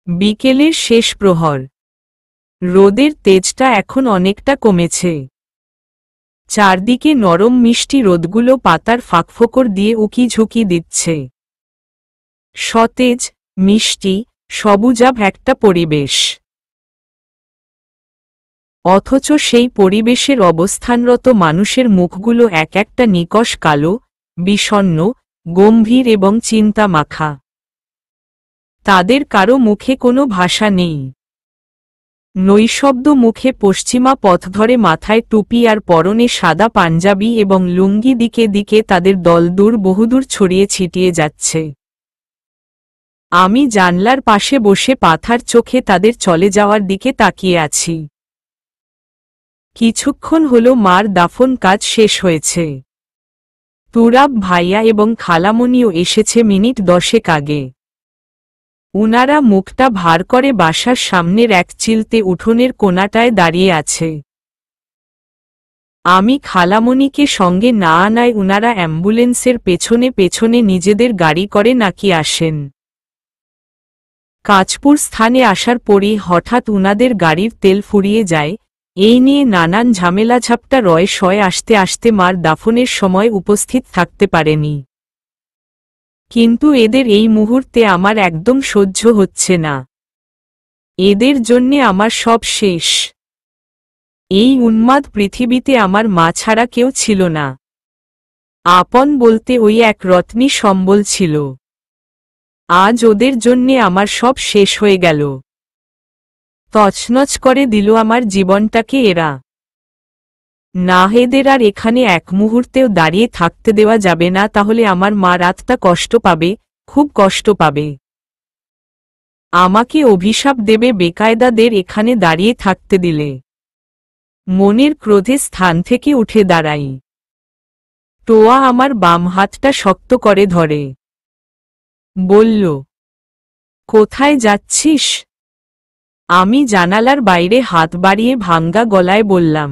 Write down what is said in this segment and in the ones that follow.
বিকেলের শেষ প্রহর। রোদের তেজটা এখন অনেকটা কমেছে। চারদিকে নরম মিষ্টি রোদগুলো পাতার ফাঁকফোকর দিয়ে উকি ঝুঁকি দিচ্ছে। সতেজ, মিষ্টি, সবুজাভ একটা পরিবেশ। অথচ সেই পরিবেশের অবস্থানরত মানুষের মুখগুলো এক একটা নিকষ কালো, বিষণ্ণ, গম্ভীর এবং চিন্তা মাখা। তাদের কারো মুখে কোনো ভাষা নেই। নৈশব্দ মুখে পশ্চিমা পথ ধরে মাথায় টুপি আর পরনে সাদা পাঞ্জাবি এবং লুঙ্গি দিকে দিকে তাদের দল দূর বহুদূর ছড়িয়ে ছিটিয়ে যাচ্ছে। আমি জানলার পাশে বসে পাথার চোখে তাদের চলে যাওয়ার দিকে তাকিয়ে আছি। কিছুক্ষণ হলো মার দাফন কাজ শেষ হয়েছে। তুরাব ভাইয়া এবং খালামণিও এসেছে মিনিট 10 আগে। উনারা মুখটা ভার করে বাসার সামনের এক চিলতে উঠোনের কোণাটায় দাঁড়িয়ে আছে। আমি খালামণিকে সঙ্গে না আনায় উনারা অ্যাম্বুলেন্সের পেছনে পেছনে নিজেদের গাড়ি করে নাকি আসেন। কাঁচপুর স্থানে আসার পরই হঠাৎ উনাদের গাড়ির তেল ফুরিয়ে যায়। এই নিয়ে নানান ঝামেলাঝাপটা রয় শয়ে আসতে আসতে মার দাফনের সময় উপস্থিত থাকতে পারেনি। কিন্তু এদের এই মুহূর্তে আমার একদম সহ্য হচ্ছে না। এদের জন্যে আমার সব শেষ। এই উন্মাদ পৃথিবীতে আমার মা ছাড়া কেউ ছিল না। আপন বলতে ওই এক রত্নী সম্বল ছিল। আজ ওদের জন্যে আমার সব শেষ হয়ে গেল। তছনছ করে দিল আমার জীবনটাকে এরা। না, এদের আর এখানে এক মুহূর্তেও দাঁড়িয়ে থাকতে দেওয়া যাবে না, তাহলে আমার মা রাতটা কষ্ট পাবে, খুব কষ্ট পাবে। আমাকে অভিশাপ দেবে বেকায়দাদের এখানে দাঁড়িয়ে থাকতে দিলে। মনের ক্রোধে স্থান থেকে উঠে দাঁড়াই। টোয়া আমার বাম হাতটা শক্ত করে ধরে বলল, কোথায় যাচ্ছিস? আমি জানালার বাইরে হাত বাড়িয়ে ভাঙ্গা গলায় বললাম,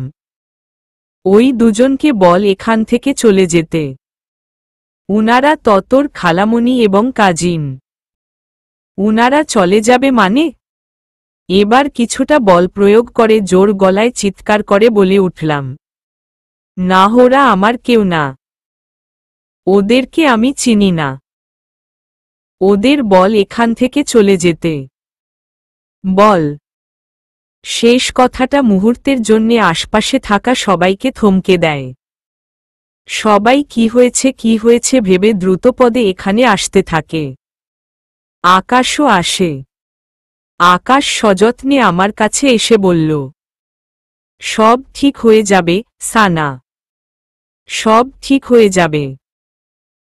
ওই দুজনকে বল এখান থেকে চলে যেতে। উনারা ততর খালামণি এবং কাজিন। উনারা চলে যাবে মানে? এবার কিছুটা বল প্রয়োগ করে জোর গলায় চিৎকার করে বলে উঠলাম, না, ওরা আমার কেউ না। ওদেরকে আমি চিনি না। ওদের বল এখান থেকে চলে যেতে। বল। শেষ কথাটা মুহূর্তের জন্যে আশপাশে থাকা সবাইকে থমকে দেয়। সবাই কি হয়েছে ভেবে দ্রুতপদে এখানে আসতে থাকে। আকাশও আসে। আকাশ সযত্নে আমার কাছে এসে বলল, সব ঠিক হয়ে যাবে সানা। সব ঠিক হয়ে যাবে।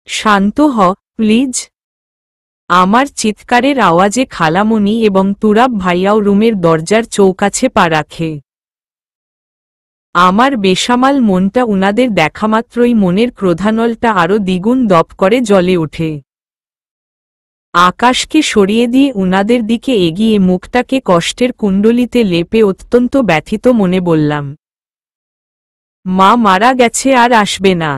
শান্ত হ প্লিজ। আমার চিৎকারের আওয়াজে খালামণি এবং তুরাব ভাইয়াও রুমের দরজার চৌকাছে পা রাখে। আমার বেসামাল মনটা উনাদের দেখামাত্রই মনের ক্রোধানলটা আরও দ্বিগুণ দপ করে জ্বলে ওঠে। আকাশকে সরিয়ে দিয়ে উনাদের দিকে এগিয়ে মুখটাকে কষ্টের কুণ্ডলিতে লেপে অত্যন্ত ব্যথিত মনে বললাম, মা মারা গেছে, আর আসবে না।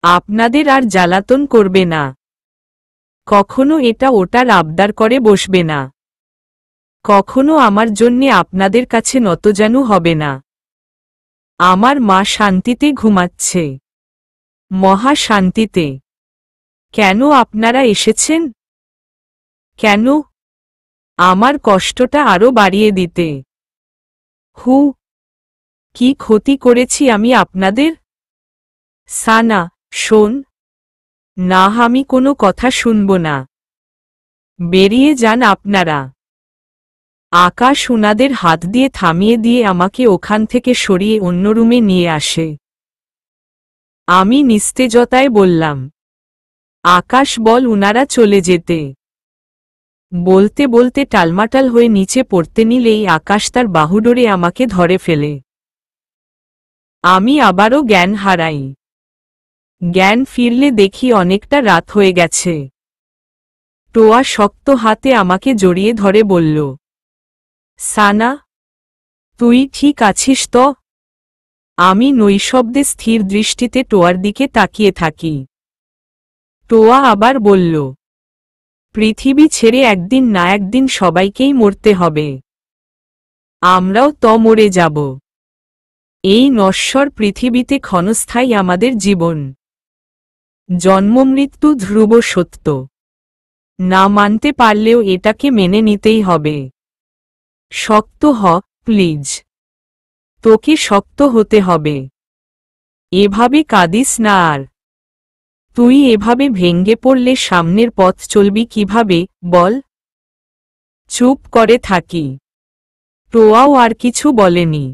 আপনাদের আর জ্বালাতন করবে না। কখনো এটা ওটার আবদার করে বসবে না। কখনো আমার জন্যে আপনাদের কাছে নতজানু হবে না। আমার মা শান্তিতে ঘুমাচ্ছে, মহা শান্তিতে। কেন আপনারা এসেছেন? কেন? আমার কষ্টটা আরো বাড়িয়ে দিতে। হু, কি ক্ষতি করেছি আমি আপনাদের? সানা, শোন। না, আমি কোনো কথা শুনব না। বেরিয়ে যান আপনারা। আকাশ উনাদের হাত দিয়ে থামিয়ে দিয়ে আমাকে ওখান থেকে সরিয়ে অন্য রুমে নিয়ে আসে। আমি নিস্তেজতায় বললাম, আকাশ বল উনারা চলে যেতে। বলতে বলতে টালমাটাল হয়ে নিচে পড়তে নিলেই আকাশ তার বাহুডোরে আমাকে ধরে ফেলে। আমি আবারও জ্ঞান হারাই। জ্ঞান ফিরলে দেখি অনেকটা রাত হয়ে গেছে। টোয়া শক্ত হাতে আমাকে জড়িয়ে ধরে বলল, সানা, তুই ঠিক আছিস তো? আমি নৈশব্দে স্থির দৃষ্টিতে টোয়ার দিকে তাকিয়ে থাকি। টোয়া আবার বলল, পৃথিবী ছেড়ে একদিন না একদিন সবাইকেই মরতে হবে। আমরাও তো মরে যাব। এই নশ্বর পৃথিবীতে ক্ষণস্থায়ী আমাদের জীবন। জন্মমৃত্যু ধ্রুব সত্য। না মানতে পারলেও এটাকে মেনে নিতেই হবে। শক্ত হ প্লিজ। তোকে শক্ত হতে হবে। এভাবে কাঁদিস না আর। তুই এভাবে ভেঙ্গে পড়লে সামনের পথ চলবি কিভাবে বল? চুপ করে থাকি। টোয়াও আর কিছু বলেনি।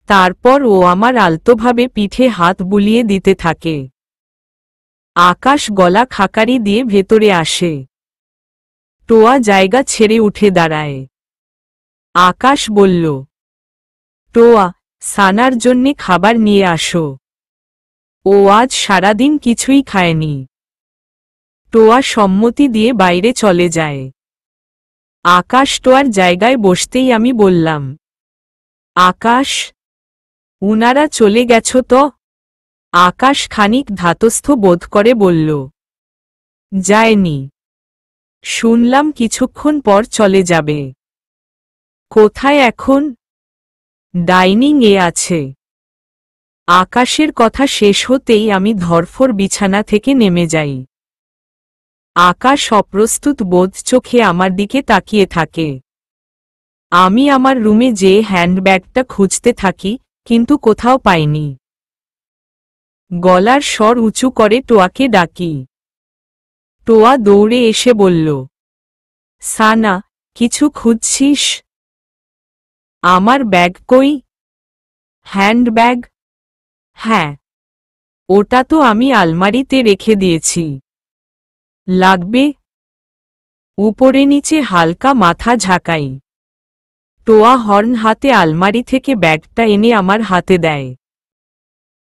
তারপর ও আমার আলতোভাবে পিঠে হাত বুলিয়ে দিতে থাকে। আকাশ গলা খাকারি দিয়ে ভেতরে আসে। টোয়া জায়গা ছেড়ে উঠে দাঁড়ায়। আকাশ বলল, টোয়া, সানার জন্যে খাবার নিয়ে আসো। ও আজ সারাদিন কিছুই খায়নি। টোয়া সম্মতি দিয়ে বাইরে চলে যায়। আকাশ টোয়ার জায়গায় বসতেই আমি বললাম, আকাশ, উনারা চলে গেছ তো? আকাশ খানিক ধাতস্থ বোধ করে বলল, যায়নি। শুনলাম কিছুক্ষণ পর চলে যাবে। কোথায় এখন? ডাইনিং এ আছে। আকাশের কথা শেষ হতেই আমি ধরফর বিছানা থেকে নেমে যাই। আকাশ অপ্রস্তুত বোধ চোখে আমার দিকে তাকিয়ে থাকে। আমি আমার রুমে যেয়ে হ্যান্ডব্যাগটা খুঁজতে থাকি, কিন্তু কোথাও পাইনি। গলার স্বর উঁচু করে টোয়াকে ডাকি। টোয়া দৌড়ে এসে বলল, সানা, কিছু খুঁজছিস? আমার ব্যাগ কই? হ্যান্ডব্যাগ? হ্যাঁ, ওটা তো আমি আলমারিতে রেখে দিয়েছি। লাগবে? উপরে নিচে হালকা মাথা ঝাঁকাই। টোয়া হর্ন হাতে আলমারি থেকে ব্যাগটা এনে আমার হাতে দেয়।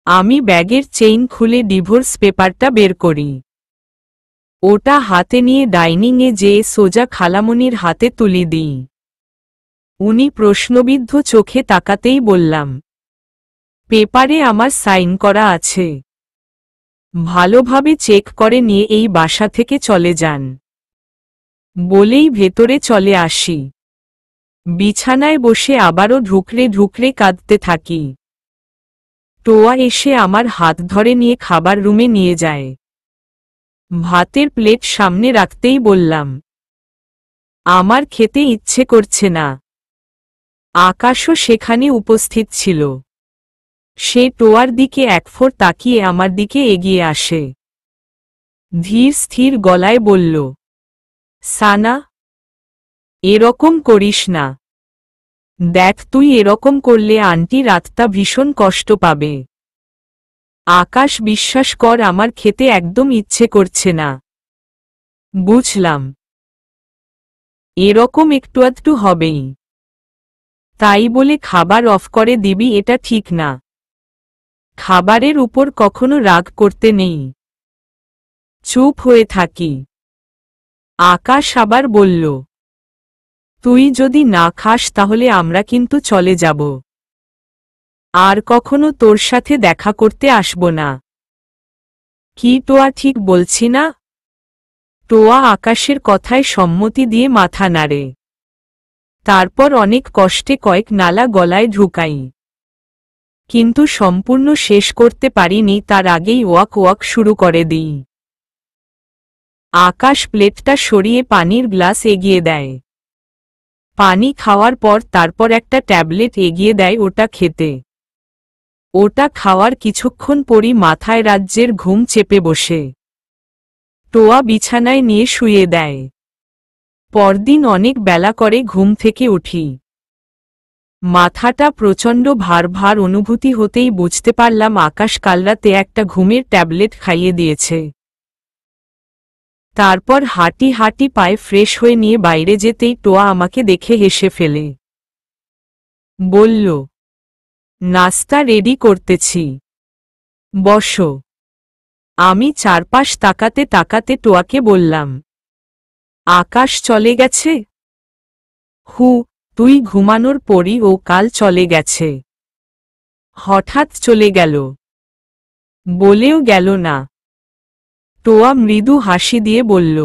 আমি ব্যাগের চেইন খুলে ডিভোর্স পেপারটা বের করি। ওটা হাতে নিয়ে ডাইনিংয়ে যেয়ে সোজা খালামণির হাতে তুলি দিই। উনি প্রশ্নবিদ্ধ চোখে তাকাতেই বললাম, পেপারে আমার সাইন করা আছে। ভালোভাবে চেক করে নিয়ে এই বাসা থেকে চলে যান। বলেই ভেতরে চলে আসি। বিছানায় বসে আবারও ঢুকরে ঢুকরে কাঁদতে থাকি। টোয়া এসে আমার হাত ধরে নিয়ে খাবার রুমে নিয়ে যায়। ভাতের প্লেট সামনে রাখতেই বললাম, আমার খেতে ইচ্ছে করছে না। আকাশও সেখানে উপস্থিত ছিল। সে টোয়ার দিকে একফোঁট তাকিয়ে আমার দিকে এগিয়ে আসে। ধীর স্থির গলায় বলল, সানা, এরকম করিস না। দেখ, তুই এরকম করলে আন্টি রাতটা ভীষণ কষ্ট পাবে। আকাশ, বিশ্বাস কর, আমার খেতে একদম ইচ্ছে করছে না। বুঝলাম। এরকম একটু আধটু হবেই। তাই বলে খাবার অফ করে দিবি এটা ঠিক না। খাবারের উপর কখনো রাগ করতে নেই। চুপ হয়ে থাকি। আকাশ আবার বলল, তুই যদি না খাস তাহলে আমরা কিন্তু চলে যাব। আর কখনো তোর সাথে দেখা করতে আসব না। কি টোয়া, ঠিক বলছি না? টোয়া আকাশের কথায় সম্মতি দিয়ে মাথা নাড়ে। তারপর অনেক কষ্টে কয়েক নালা গলায় ঢুকাই। কিন্তু সম্পূর্ণ শেষ করতে পারিনি, তার আগেই ওয়াক ওয়াক শুরু করে দিই। আকাশ প্লেটটা সরিয়ে পানির গ্লাস এগিয়ে দেয়। পানি খাওয়ার পর তারপর একটা ট্যাবলেট এগিয়ে দেয় ওটা খেতে। ওটা খাওয়ার কিছুক্ষণ পরই মাথায় রাজ্যের ঘুম চেপে বসে। টোয়া বিছানায় নিয়ে শুয়ে দেয়। পরদিন অনেক বেলা করে ঘুম থেকে উঠি। মাথাটা প্রচণ্ড ভার ভার অনুভূতি হতেই বুঝতে পারলাম আকাশ কাল রাতে একটা ঘুমের ট্যাবলেট খাইয়ে দিয়েছে। তারপর হাঁটি হাঁটি পায়ে ফ্রেশ হয়ে নিয়ে বাইরে যেতেই টোয়া আমাকে দেখে হেসে ফেলে। বলল, নাস্তা রেডি করতেছি, বসো। আমি চারপাশ তাকাতে তাকাতে টোয়াকে বললাম, আকাশ চলে গেছে? হু, তুই ঘুমানোর পরই ও কাল চলে গেছে। হঠাৎ চলে গেল, বলেও গেল না। টোয়া মৃদু হাসি দিয়ে বলল,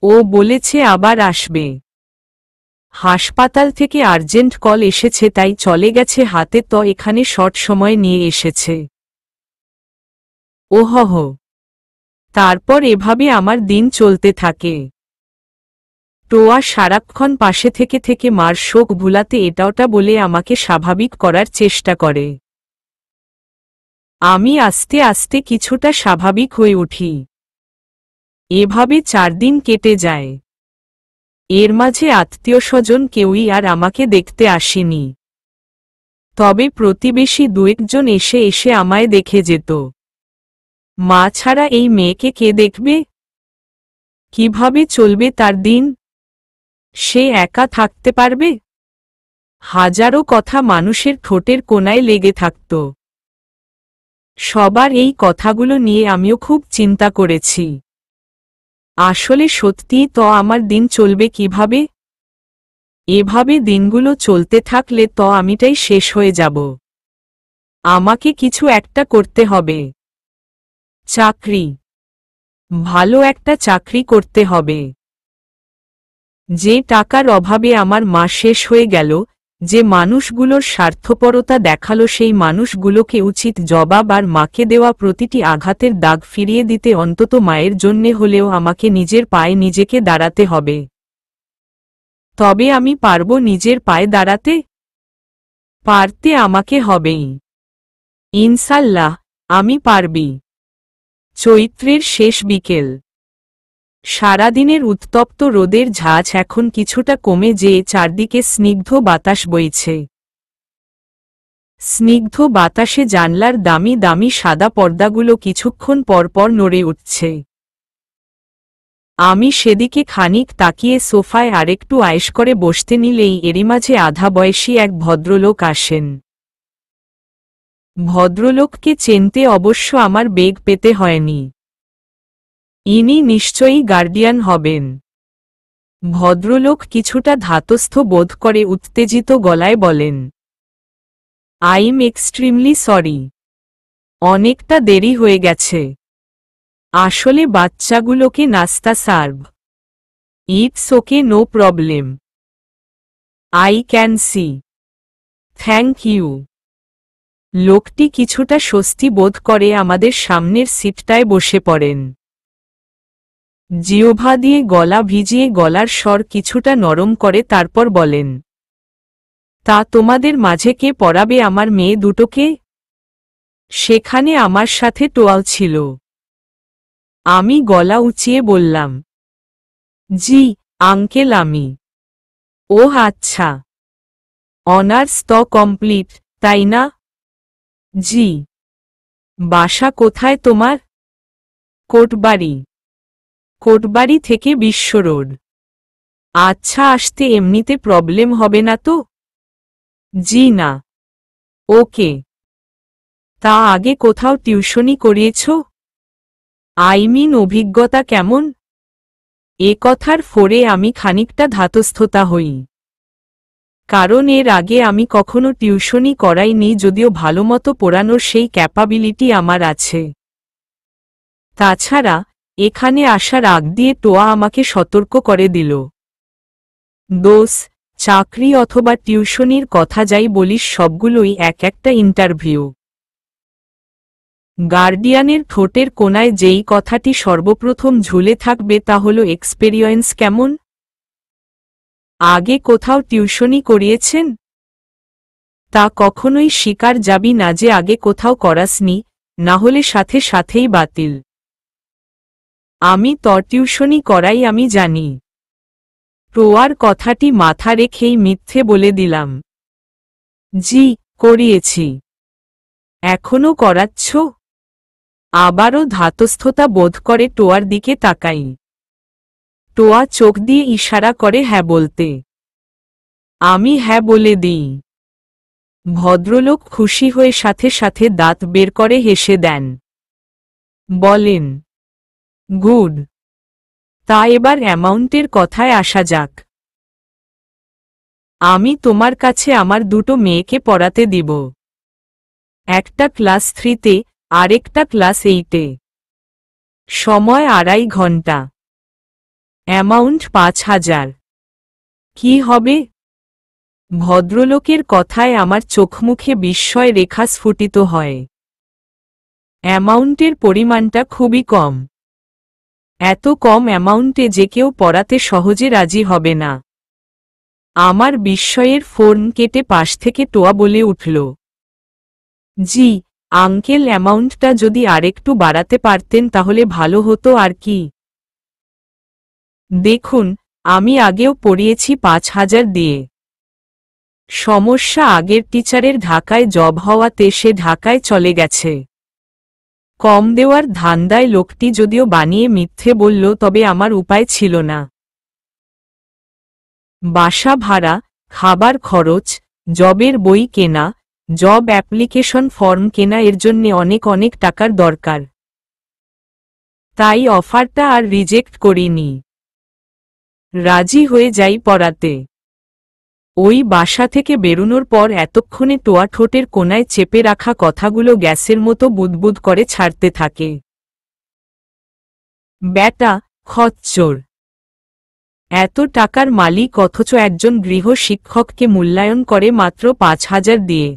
ও বলেছে আবার আসবে। হাসপাতাল থেকে আর্জেন্ট কল এসেছে, তাই চলে গেছে, হাতে তো এখানে শর্ট সময় নিয়ে এসেছে। ওহহ। তারপর এভাবে আমার দিন চলতে থাকে। টোয়া সারাক্ষণ পাশে থেকে থেকে মার শোক ভুলাতে এটা ওটা বলে আমাকে স্বাভাবিক করার চেষ্টা করে। আমি আস্তে আস্তে কিছুটা স্বাভাবিক হয়ে উঠি। এভাবে 4 দিন কেটে যায়। এর মাঝে আত্মীয়স্বজন কেউই আর আমাকে দেখতে আসেনি। তবে প্রতিবেশী 2-1 জন এসে এসে আমায় দেখে যেত। মা ছাড়া এই মেয়েকে কে দেখবে? কিভাবে চলবে তার দিন? সে একা থাকতে পারবে? হাজারো কথা মানুষের ঠোঁটের কোণায় লেগে থাকত। সবার এই কথাগুলো নিয়ে আমিও খুব চিন্তা করেছি। আসলে সত্যিই তো আমার দিন চলবে কিভাবে? এভাবে দিনগুলো চলতে থাকলে তো আমিটাই শেষ হয়ে যাব। আমাকে কিছু একটা করতে হবে। চাকরি। ভালো একটা চাকরি করতে হবে। যে টাকার অভাবে আমার মাস শেষ হয়ে গেল, যে মানুষগুলোর স্বার্থপরতা দেখালো, সেই মানুষগুলোকে উচিত জবাব আর মাকে দেওয়া প্রতিটি আঘাতের দাগ ফিরিয়ে দিতে অন্তত মায়ের জন্যে হলেও আমাকে নিজের পায়ে নিজেকে দাঁড়াতে হবে। তবে আমি পারবো নিজের পায়ে দাঁড়াতে? পারতে আমাকে হবেই। ইনশাল্লাহ, আমি পারবি। চৈত্রের শেষ বিকেল। সারাদিনের উত্তপ্ত রোদের ঝাঁঝ এখন কিছুটা কমে যেয়ে চারদিকে স্নিগ্ধ বাতাস বইছে। স্নিগ্ধ বাতাসে জানলার দামি দামি সাদা পর্দাগুলো কিছুক্ষণ পরপর নড়ে উঠছে। আমি সেদিকে খানিক তাকিয়ে সোফায় আরেকটু আয়েশ করে বসতে নিলেই এরই মাঝে আধা বয়সী এক ভদ্রলোক আসেন। ভদ্রলোককে চিনতে অবশ্য আমার বেগ পেতে হয়নি। ইনি নিশ্চয়ই গার্ডিয়ান হবেন। ভদ্রলোক কিছুটা ধাতস্থ বোধ করে উত্তেজিত গলায় বলেন, আই এম এক্সট্রিমলি সরি। অনেকটা দেরি হয়ে গেছে। আসলে বাচ্চাগুলোকে নাস্তা serve. It's okay, no problem. I can see. Thank you. লোকটি কিছুটা স্বস্তি বোধ করে আমাদের সামনের সিটটায় বসে পড়েন। জিহ্বা দিয়ে গলা ভিজিয়ে গলার স্বর কিছুটা নরম করে তারপর বলেন, তা তোমাদের মাঝে কে পড়াবে আমার মেয়ে দুটোকে? সেখানে আমার সাথে টোয়াল ছিল। আমি গলা উঁচিয়ে বললাম, জি আঙ্কেল, আমি। ওহ আচ্ছা। অনার্স তো কমপ্লিট, তাই না? জি। বাসা কোথায় তোমার? কোটবাড়ি। কোটবাড়ি থেকে বিশ্ব রোড। আচ্ছা, আসতে এমনিতে প্রবলেম হবে না তো? জি না। ওকে। তা আগে কোথাও টিউশনি করিয়েছ? আই মিন অভিজ্ঞতা কেমন? এ কথার ফোরে আমি খানিকটা ধাতস্থতা হই। কারণ এর আগে আমি কখনো টিউশনি করাইনি, যদিও ভালোমতো পড়ানোর সেই ক্যাপাবিলিটি আমার আছে। তাছাড়া এখানে আসার আগ দিয়ে টোয়া আমাকে সতর্ক করে দিল, দোস, চাকরি অথবা টিউশনির কথা যাই বলিস, সবগুলোই এক একটা ইন্টারভিউ। গার্ডিয়ানের ঠোঁটের কোণায় যেই কথাটি সর্বপ্রথম ঝুলে থাকবে তা হল এক্সপেরিয়েন্স কেমন? আগে কোথাও টিউশনি করিয়েছেন? তা কখনোই স্বীকার যাবি না যে আগে কোথাও করাসনি, না হলে সাথে সাথেই বাতিল। আমি তো টিউশনি করাই, আমি জানি। টোয়ার কথাটি মাথা রেখেই মিথ্যে বলে দিলাম, জি করিয়েছি। এখনো করাচ্ছ? আবারও ধাতস্থতা বোধ করে টোয়ার দিকে তাকাই। টোয়া চোখ দিয়ে ইশারা করে হ্যাঁ বলতে। আমি হ্যাঁ বলে দিই। ভদ্রলোক খুশি হয়ে সাথে সাথে দাঁত বের করে হেসে দেন। বলেন, গুড। তা এবার অ্যামাউন্টের কথায় আসা যাক। আমি তোমার কাছে আমার দুটো মেয়েকে পড়াতে দিব। একটা ক্লাস 3-তে, আরেকটা ক্লাস 8-এ। সময় 2.5 ঘন্টা। অ্যামাউন্ট ৫,০০০। কি হবে? ভদ্রলোকের কথায় আমার চোখমুখে বিস্ময় রেখা স্ফুটিত হয়। অ্যামাউন্টের পরিমাণটা খুবই কম। এত কম অ্যামাউন্টে যে কেউ পড়াতে সহজে রাজি হবে না। আমার বিস্ময়ের ফোন কেটে পাশ থেকে টোয়া বলে উঠল, জি আঙ্কেল, অ্যামাউন্টটা যদি আরেকটু বাড়াতে পারতেন তাহলে ভালো হতো আর কি। দেখুন, আমি আগেও পড়িয়েছি ৫,০০০ দিয়ে। সমস্যা আগের টিচারের ঢাকায় জব হওয়াতে সে ঢাকায় চলে গেছে। কম দেওয়ার ধান্দায় লোকটি যদিও বানিয়ে মিথ্যে বলল, তবে আমার উপায় ছিল না। বাসা ভাড়া, খাবার খরচ, জবের বই কেনা, জব অ্যাপ্লিকেশন ফর্ম কেনা, এর জন্যে অনেক অনেক টাকার দরকার। তাই অফারটা আর রিজেক্ট করিনি। রাজি হয়ে যাই পড়াতে। ওই বাসা থেকে বেরোনোর পর এতক্ষণে টোয়া ঠোঁটের কোনায় চেপে রাখা কথাগুলো গ্যাসের মতো বুদবুদ করে ছাড়তে থাকে। ব্যাটা খচ্চর! এত টাকার মালিক অথচ একজন গৃহ শিক্ষককে মূল্যায়ন করে মাত্র ৫,০০০ দিয়ে।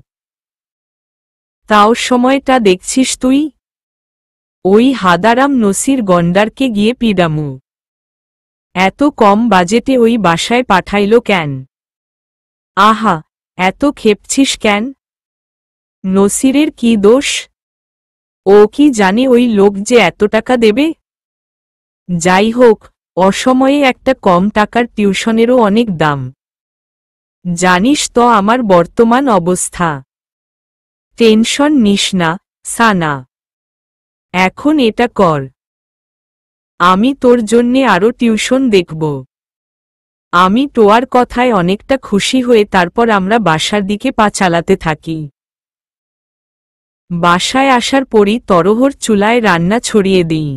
তাও সময়টা দেখছিস তুই? ওই হাদারাম নসির গন্ডারকে গিয়ে পিডামু। এত কম বাজেটে ওই বাসায় পাঠাইল কেন? আহা, এত খেপছিস কেন? নসিরের কি দোষ? ও কি জানে ওই লোক যে এত টাকা দেবে? যাই হোক, অসময়ে একটা কম টাকার টিউশনেরও অনেক দাম। জানিস তো আমার বর্তমান অবস্থা। টেনশন নিস না, সানা। এখন এটা কর। আমি তোর জন্যে আরো টিউশন দেখব। আমি টোয়ার কথায় অনেকটা খুশি হয়ে তারপর আমরা বাসার দিকে পা চালাতে থাকি। বাসায় আসার পরই তরহর চুলায় রান্না ছড়িয়ে দিই।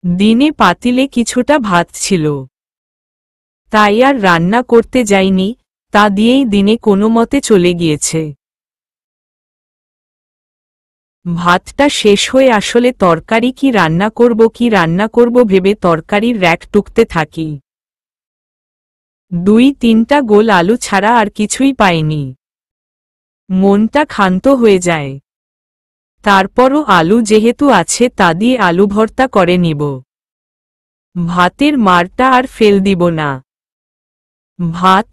দিনে পাতিলে কিছুটা ভাত ছিল, তাই আর রান্না করতে যাইনি, তা দিয়েই দিনে কোনো মতে চলে গিয়েছে। ভাতটা শেষ হয়ে আসলে তরকারি কি রান্না করব ভেবে তরকারির র‍্যাক টুকতে থাকি। ২-৩টা গোল আলু ছাড়া আর কিছুই পাইনি। মনটা ক্ষান্ত হয়ে যায়। তারপরও আলু যেহেতু আছে তা দিয়ে আলু ভর্তা করে নিব। ভাতের মারটা আর ফেল দিব না। ভাত,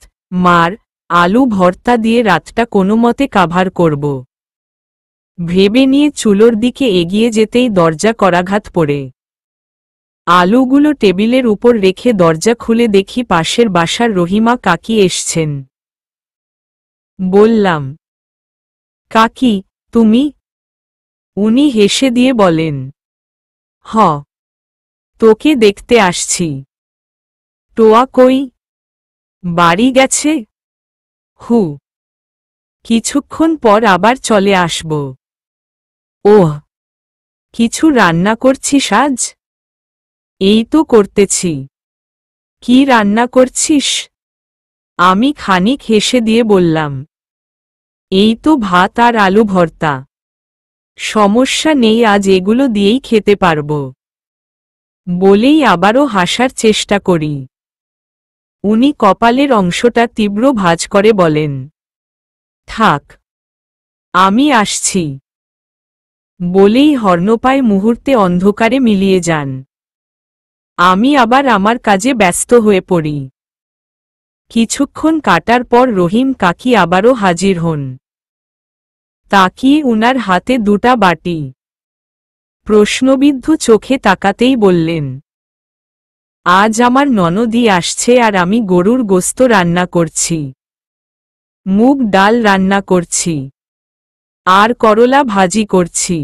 মার, আলু ভর্তা দিয়ে রাতটা কোনোমতে কাভার করব ভেবে নিয়ে চুলোর দিকে এগিয়ে যেতেই দরজা করাঘাত পড়ে। আলুগুলো টেবিলের উপর রেখে দরজা খুলে দেখি পাশের বাসার রহিমা কাকি এসছেন। বললাম, কাকি, তুমি? উনি হেসে দিয়ে বলেন, হ, তোকে দেখতে আসছি। টোয়া কই? বাড়ি গেছে। হু, কিছুক্ষণ পর আবার চলে আসব। ওহ, কিছু রান্না করছিস আজ? এই তো করতেছি। কি রান্না করছিস? আমি খানিক হেসে দিয়ে বললাম, এই তো ভাত আর আলু ভর্তা। সমস্যা নেই, আজ এগুলো দিয়েই খেতে পারব। বলেই আবারও হাসার চেষ্টা করি। উনি কপালের অংশটা তীব্র ভাঁজ করে বলেন, থাক, আমি আসছি। বলেই হর্ণপায় মুহূর্তে অন্ধকারে মিলিয়ে যান। আমি আবার আমার কাজে ব্যস্ত হয়ে পড়ি। কিছুক্ষণ কাটার পর রহিম কাকি আবারও হাজির হন। তাকিয়ে উনার হাতে দুটা বাটি। প্রশ্নবিদ্ধ চোখে তাকাতেই বললেন, আজ আমার ননদি আসছে আর আমি গরুর গোস্ত রান্না করছি, মুগ ডাল রান্না করছি, আর করলা ভাজি করছি।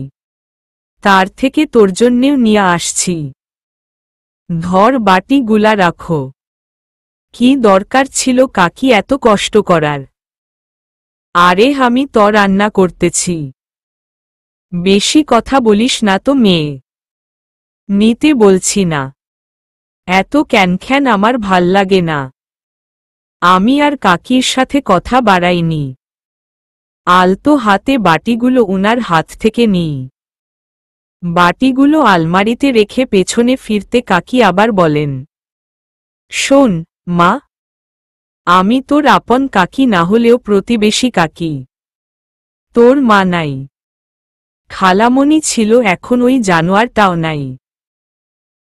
তার থেকে তোর জন্যেও নিয়ে আসছি। ধর বাটি গুলা রাখো। কি দরকার ছিল কাকি এত কষ্ট করার? আরে আমি তো রান্না করতেছি। বেশি কথা বলিস না তো মেয়ে। নিতে বলছি না। এত ক্যানখ্যান আমার ভাল্লাগে না। আমি আর কাকির সাথে কথা বাড়াইনি। আলতো হাতে বাটিগুলো উনার হাত থেকে নিই। বাটিগুলো আলমারিতে রেখে পেছনে ফিরতে কাকি আবার বলেন, শোন মা, আমি তোর আপন কাকি না হলেও প্রতিবেশী কাকি। তোর মা নাই, খালামণি ছিল, এখন ওই জানোয়ারটাও নাই।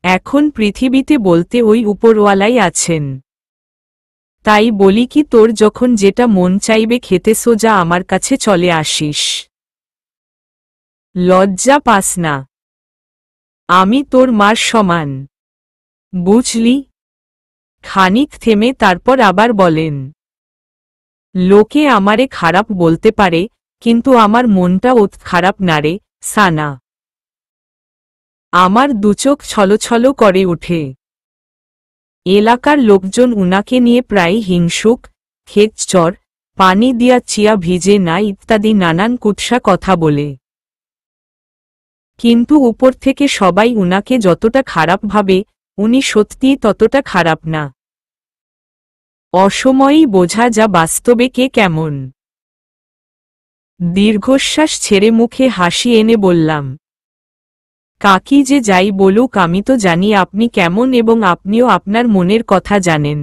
এখন পৃথিবীতে বলতে ওই উপরওয়ালাই আছেন। তাই বলি কি, তোর যখন যেটা মন চাইবে খেতে সোজা আমার কাছে চলে আসিস। লজ্জা পাস না? আমি তোর মার সমান, বুঝলি? খানিক থেমে তারপর আবার বলেন, লোকে আমারে খারাপ বলতে পারে, কিন্তু আমার মনটা ওত খারাপ না রে সানা। আমার দুচোখ ছলছল করে ওঠে। এলাকার লোকজন উনাকে নিয়ে প্রায় হিংসুক, খেতচর, পানি দিয়া চিয়া ভিজে না ইত্যাদি নানান কুৎসা কথা বলে। কিন্তু উপর থেকে সবাই উনাকে যতটা খারাপ ভাবে, উনি সত্যিই ততটা খারাপ না। অসময়েই বোঝা যা বাস্তবে কে কেমন। দীর্ঘশ্বাস ছেড়ে মুখে হাসি এনে বললাম, কাকি যে যাই বলুক আমি তো জানি আপনি কেমন, এবং আপনিও আপনার মনের কথা জানেন।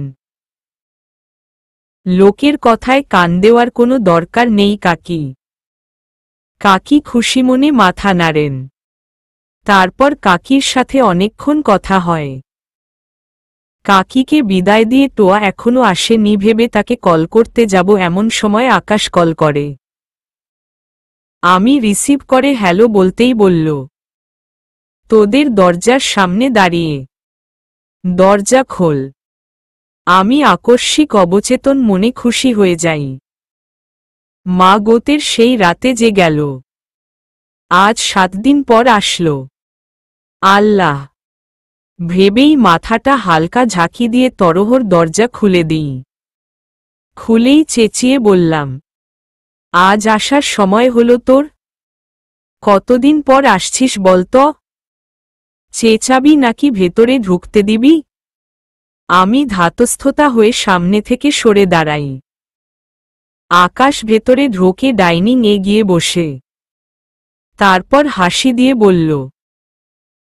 লোকের কথায় কান দেওয়ার কোনো দরকার নেই কাকি। কাকি খুশি মনে মাথা নাড়েন। তারপর কাকির সাথে অনেকক্ষণ কথা হয়। কাকিকে বিদায় দিয়ে টোয়া এখনো আসেনি ভেবে তাকে কল করতে যাব এমন সময় আকাশ কল করে। আমি রিসিভ করে হ্যালো বলতেই বলল, তোদের দরজার সামনে দাঁড়িয়ে, দরজা খোল। আমি আকস্মিক অবচেতন মনে খুশি হয়ে যাই। মা গোতের সেই রাতে যে গেল, আজ 7 দিন পর আসলো। আল্লাহ ভেবেই মাথাটা হালকা ঝাঁকি দিয়ে তরহর দরজা খুলে দিই। খুলেই চেঁচিয়ে বললাম, আজ আসার সময় হলো তোর? কতদিন পর আসছিস বলতো? চেঁচাবি নাকি ভেতরে ঢুকতে দিবি? আমি ধাতস্থতা হয়ে সামনে থেকে সরে দাঁড়াই। আকাশ ভেতরে ঢোকে ডাইনিং এ গিয়ে বসে। তারপর হাসি দিয়ে বলল,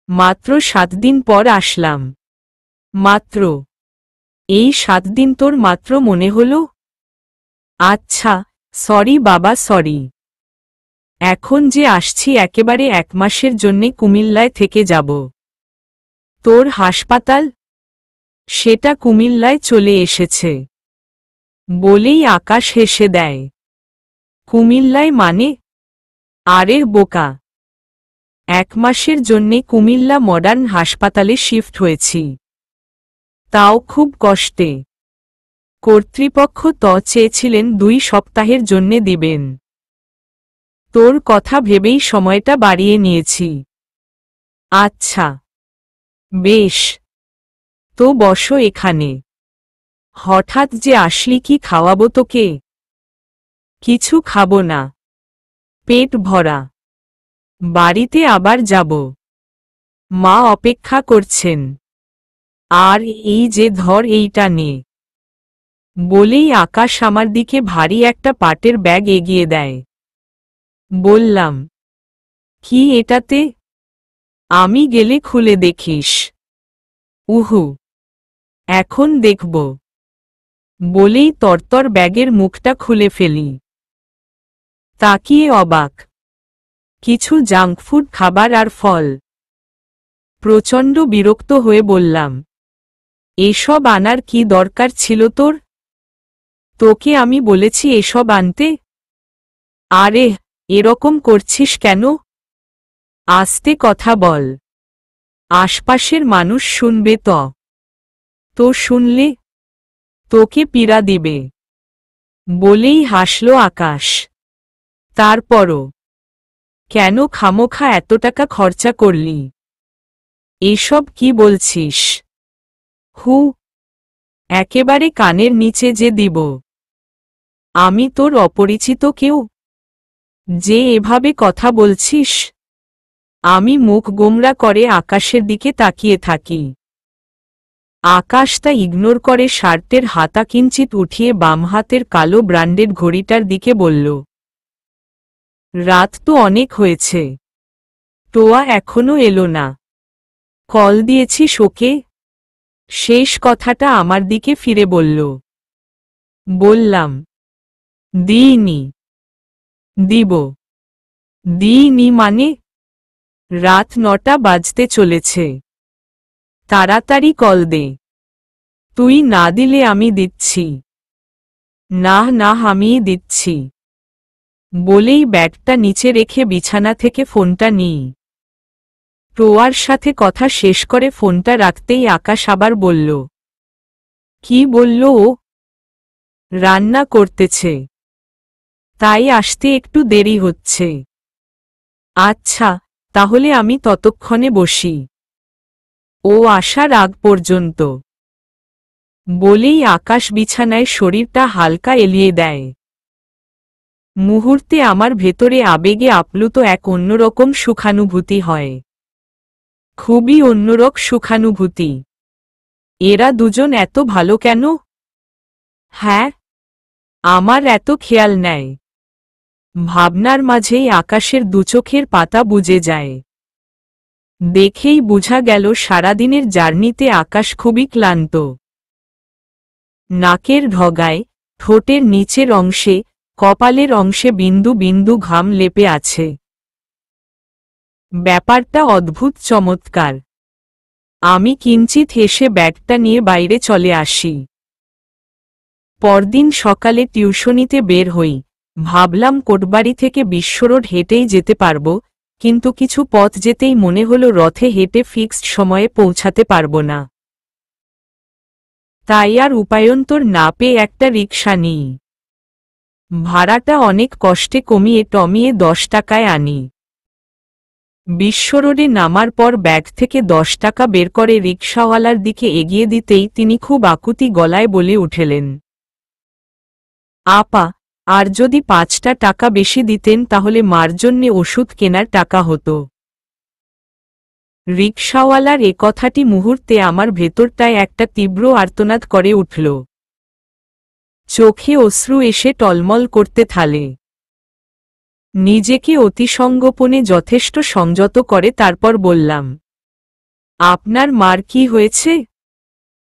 মাত্র 7 দিন পর আসলাম। মাত্র? এই 7 দিন তোর মাত্র মনে হলো? আচ্ছা, সরি বাবা সরি। এখন যে আসছি একেবারে 1 মাসের জন্যে কুমিল্লায় থেকে যাব। তোর হাসপাতাল? সেটা কুমিল্লায় চলে এসেছে। বলেই আকাশ হেসে দেয়। কুমিল্লায় মানে? আরে বোকা, 1 মাসের জন্যে কুমিল্লা মডার্ন হাসপাতালে শিফট হয়েছি, তাও খুব কষ্টে। কর্তৃপক্ষ তো চেয়েছিলেন 2 সপ্তাহের জন্যে দিবেন। তোর কথা ভেবেই সময়টা বাড়িয়ে নিয়েছি। আচ্ছা বেশ, তো বসো এখানে। হঠাৎ যে আসলি, কি খাওয়াবো তোকে? কিছু খাবো না, পেট ভরা। বাড়িতে আবার যাব, মা অপেক্ষা করছেন। আর এই যে ধর এইটা নে। বলেই আকাশ আমার দিকে ভারী একটা পাটের ব্যাগ এগিয়ে দেয়। বললাম, কি এটাতে? আমি গেলে খুলে দেখিস। উহু, এখন দেখব। বলেই তরতর ব্যাগের মুখটা খুলে ফেলি। তাকিয়ে অবাক, কিছু জাঙ্কফুড খাবার আর ফল। প্রচণ্ড বিরক্ত হয়ে বললাম, এসব আনার কি দরকার ছিল তোর? তোকে আমি বলেছি এসব আনতে? আরে এরকম করছিস কেন? আস্তে কথা বল, আশপাশের মানুষ শুনবে তো। তো শুনলে তোকে পীড়া দিবে। বলেই হাসল আকাশ। তারপরও কেন খামোখা এত টাকা খরচা করলি? এসব কি বলছিস? হু, একেবারে কানের নিচে যে দিব। আমি তোর অপরিচিত কেউ যে এভাবে কথা বলছিস? আমি মুখ গোমরা করে আকাশের দিকে তাকিয়ে থাকি। আকাশ তা ইগনোর করে শার্টের হাতা কিঞ্চিত উঠিয়ে বাম হাতের কালো ব্র্যান্ডেড ঘড়িটার দিকে বলল, রাত তো অনেক হয়েছে, টোয়া এখনো এলো না। কল দিয়েছিস ওকে? শেষ কথাটা আমার দিকে ফিরে বলল। বললাম, দিইনি। দিব। দিইনি মানে? রাত 9টা বাজতে চলেছে। তাড়াতাড়ি কল দে। তুই না দিলে আমি দিচ্ছি। না না, আমিই দিচ্ছি। বলেই ব্যাগটা নিচে রেখে বিছানা থেকে ফোনটা নিই। প্রয়ার সাথে কথা শেষ করে ফোনটা রাখতেই আকাশ আবার বলল। কি বলল ও? রান্না করতেছে। তাই আসতে একটু দেরি হচ্ছে। আচ্ছা, তাহলে আমি ততক্ষণে বসি। ও আসার আগ পর্যন্ত। বলেই আকাশ বিছানায় শরীরটা হালকা এলিয়ে দেয়। মুহূর্তে আমার ভেতরে আবেগে আপ্লুত এক অন্যরকম সুখানুভূতি হয়। খুবই অন্যরক সুখানুভূতি। এরা দুজন এত ভালো কেন? হ্যাঁ, আমার এত খেয়াল নেয়। ভাবনার মাঝেই আকাশের দুচোখের পাতা বুজে যায়। দেখেই বুঝা গেল সারাদিনের জার্নিতে আকাশ খুবই ক্লান্ত। নাকের ঢগায়, ঠোঁটের নিচের অংশে, কপালের অংশে বিন্দু বিন্দু ঘাম লেপে আছে। ব্যাপারটা অদ্ভুত চমৎকার। আমি কিঞ্চিত হেসে ব্যাগটা নিয়ে বাইরে চলে আসি। পরদিন সকালে টিউশনিতে বের হই। ভাবলাম কোটবাড়ি থেকে বিশ্বরোড হেঁটেই যেতে পারব, কিন্তু কিছু পথ যেতেই মনে হলো রথে হেঁটে ফিক্সড সময়ে পৌঁছাতে পারব না। তাই আর উপায়ন্তর না পেয়ে একটা রিকশা নিই। ভাড়াটা অনেক কষ্টে কমিয়ে টমিয়ে 10 টাকায় আনি। বিশ্বরোডে নামার পর ব্যাগ থেকে 10 টাকা বের করে রিকশাওয়ালার দিকে এগিয়ে দিতেই তিনি খুব আকুতি গলায় বলে উঠলেন, আপা, আর যদি 5টা টাকা বেশি দিতেন তাহলে মার জন্যে ওষুধ কেনার টাকা হতো। রিকশাওয়ালার এ কথাটি মুহূর্তে আমার ভেতরটায় একটা তীব্র আর্তনাদ করে উঠল। চোখে অশ্রু এসে টলমল করতে থালে। নিজেকে অতিসংগোপনে যথেষ্ট সংযত করে তারপর বললাম, আপনার মার কি হয়েছে?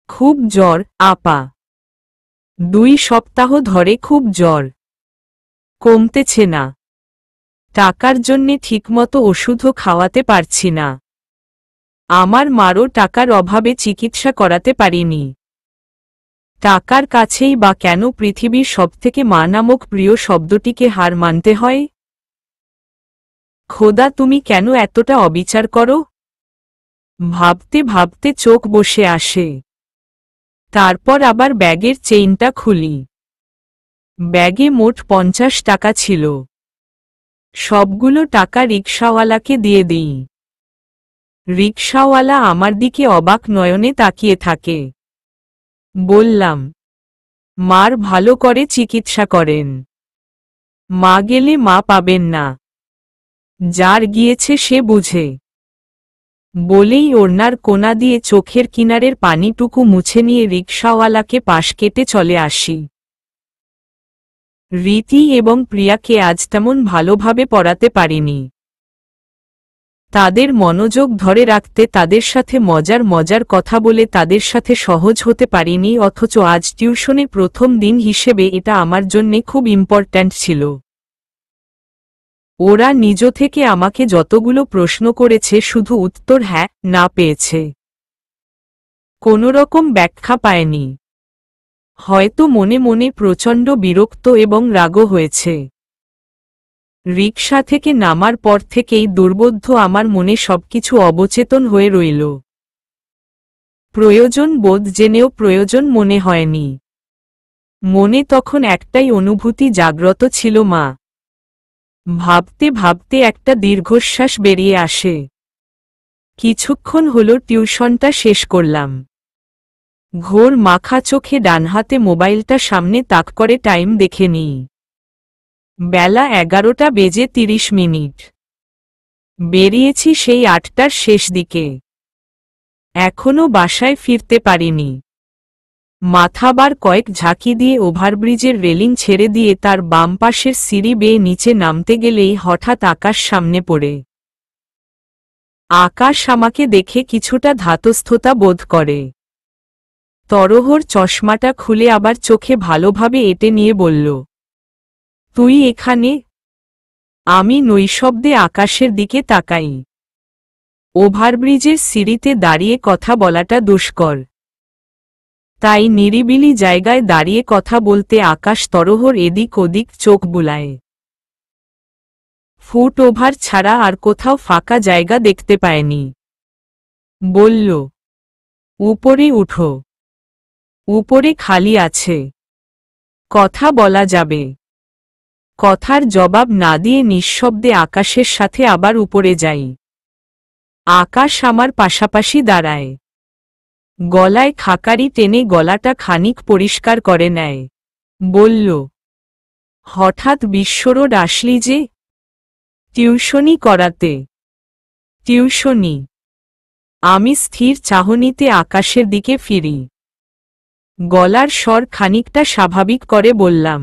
খুব জ্বর, আপা। 2 সপ্তাহ ধরে খুব জ্বর। কমতেছে না। টাকার জন্যে ঠিকমতো ওষুধও খাওয়াতে পারছি না। আমার মারও টাকার অভাবে চিকিৎসা করাতে পারিনি। টাকার কাছেই বা কেন পৃথিবীর সবথেকে মা নামক প্রিয় শব্দটিকে হার মানতে হয়? খোদা, তুমি কেন এতটা অবিচার করো? ভাবতে ভাবতে চোখ বসে আসে। তারপর আবার ব্যাগের চেইনটা খুলি। ব্যাগে মোট 50 টাকা ছিল। সবগুলো টাকা রিকশাওয়ালাকে দিয়ে দিই। রিকশাওয়ালা আমার দিকে অবাক নয়নে তাকিয়ে থাকে। বললাম, মার ভালো করে চিকিৎসা করেন। মা গেলে মা পাবেন না। যার গিয়েছে সে বুঝে। বলেই ওড়নার কোনা দিয়ে চোখের কিনারের পানিটুকু মুছে নিয়ে রিকশাওয়ালাকে পাশ কেটে চলে আসি। রীতি এবং প্রিয়াকে আজ তেমন ভালোভাবে পড়াতে পারিনি। তাদের মনোযোগ ধরে রাখতে তাদের সাথে মজার মজার কথা বলে তাদের সাথে সহজ হতে পারিনি, অথচ আজ টিউশনের প্রথম দিন হিসেবে এটা আমার জন্যে খুব ইম্পর্ট্যান্ট ছিল। ওরা নিজ থেকে আমাকে যতগুলো প্রশ্ন করেছে শুধু উত্তর হ্যাঁ না পেয়েছে। কোনোরকম ব্যাখ্যা পায়নি। হয়তো মনে মনে প্রচণ্ড বিরক্ত এবং রাগও হয়েছে। রিকশা থেকে নামার পর থেকেই দুর্বোধ্য আমার মনে সবকিছু অবচেতন হয়ে রইল। প্রয়োজন বোধ জেনেও প্রয়োজন মনে হয়নি। মনে তখন একটাই অনুভূতি জাগ্রত ছিল, মা। ভাবতে ভাবতে একটা দীর্ঘশ্বাস বেরিয়ে আসে। কিছুক্ষণ হলো টিউশনটা শেষ করলাম। ঘোর মাখা চোখে ডান হাতে মোবাইলটা সামনে তাক করে টাইম দেখে নিই। বেলা 11টা বেজে 30 মিনিট। বেরিয়েছি সেই 8টার শেষ দিকে। এখনো বাসায় ফিরতে পারিনি। মাথাবার কয়েক ঝাঁকি দিয়ে ওভারব্রিজের রেলিং ছেড়ে দিয়ে তার বাম পাশের সিঁড়ি বেয়ে নিচে নামতে গেলেই হঠাৎ আকাশ সামনে পড়ে। আকাশ আমাকে দেখে কিছুটা ধাতস্থতা বোধ করে। তরহর চশমাটা খুলে আবার চোখে ভালোভাবে এঁটে নিয়ে বলল, তুই এখানে? আমি নৈশব্দে আকাশের দিকে তাকাই। ওভারব্রিজের সিঁড়িতে দাঁড়িয়ে কথা বলাটা দুষ্কর, তাই নিরিবিলি জায়গায় দাঁড়িয়ে কথা বলতে আকাশ তরহর এদিক ওদিক চোখ বুলায়। ফুট ওভার ছাড়া আর কোথাও ফাঁকা জায়গা দেখতে পায়নি। বলল, উপরে উঠো, উপরে খালি আছে, কথা বলা যাবে। কথার জবাব না দিয়ে নিঃশব্দে আকাশের সাথে আবার উপরে যাই। আকাশ আমার পাশাপাশি দাঁড়ায়, গলায় খাকারি টেনে গলাটা খানিক পরিষ্কার করে নেয়। বলল, হঠাৎ বিশ্বরোড আসলি যে? টিউশনি করাতে। টিউশনি। আমি স্থির চাহনিতে আকাশের দিকে ফিরি। গলার স্বর খানিকটা স্বাভাবিক করে বললাম,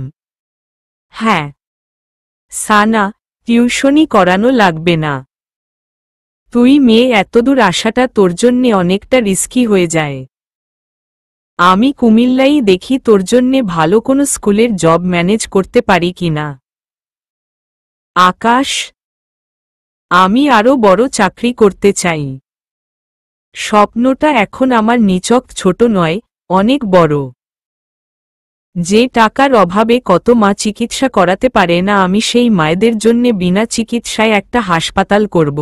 হ্যাঁ। সানা, টিউশনি করানো লাগবে না। তুই মেয়ে, এতদূর আসাটা তোর জন্যে অনেকটা রিস্কি হয়ে যায়। আমি কুমিল্লায় দেখি তোর জন্যে ভালো কোনো স্কুলের জব ম্যানেজ করতে পারি কিনা। আকাশ, আমি আরও বড় চাকরি করতে চাই। স্বপ্নটা এখন আমার নিছক ছোট নয়, অনেক বড়। যে টাকার অভাবে কত মা চিকিৎসা করাতে পারে না, আমি সেই মায়েদের জন্যে বিনা চিকিৎসায় একটা হাসপাতাল করব।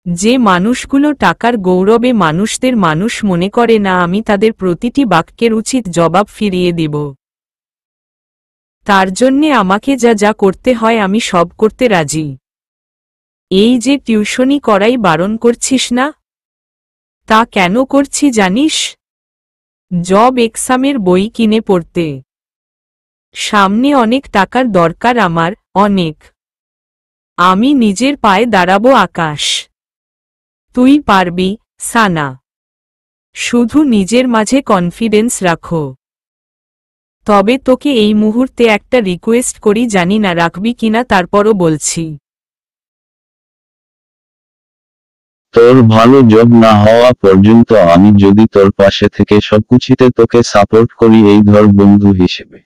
যে মানুষগুলো টাকার গৌরবে মানুষদের মানুষ মনে করে না, আমি তাদের প্রতিটি বাক্যের উচিত জবাব ফিরিয়ে দিব। তার জন্যে আমাকে যা যা করতে হয় আমি সব করতে রাজি। এই যে টিউশনি করাই বারণ করছিস না, তা কেন করছি জানিস? জব এক্সামের বই কিনে পড়তে। সামনে অনেক টাকার দরকার আমার, অনেক। আমি নিজের পায়ে দাঁড়াবো আকাশ। তুই পারবি, সানা। শুধু নিজের মাঝে কনফিডেন্স রাখো। তবে তোকে এই মুহূর্তে একটা রিকোয়েস্ট করি, জানি না রাখবি কিনা, তারপরও বলছি। তোর ভালো জব না হওয়া পর্যন্ত আমি যদি তোর পাশে থেকে সবকিছুতে তোকে সাপোর্ট করি, এই ধর বন্ধু হিসেবে।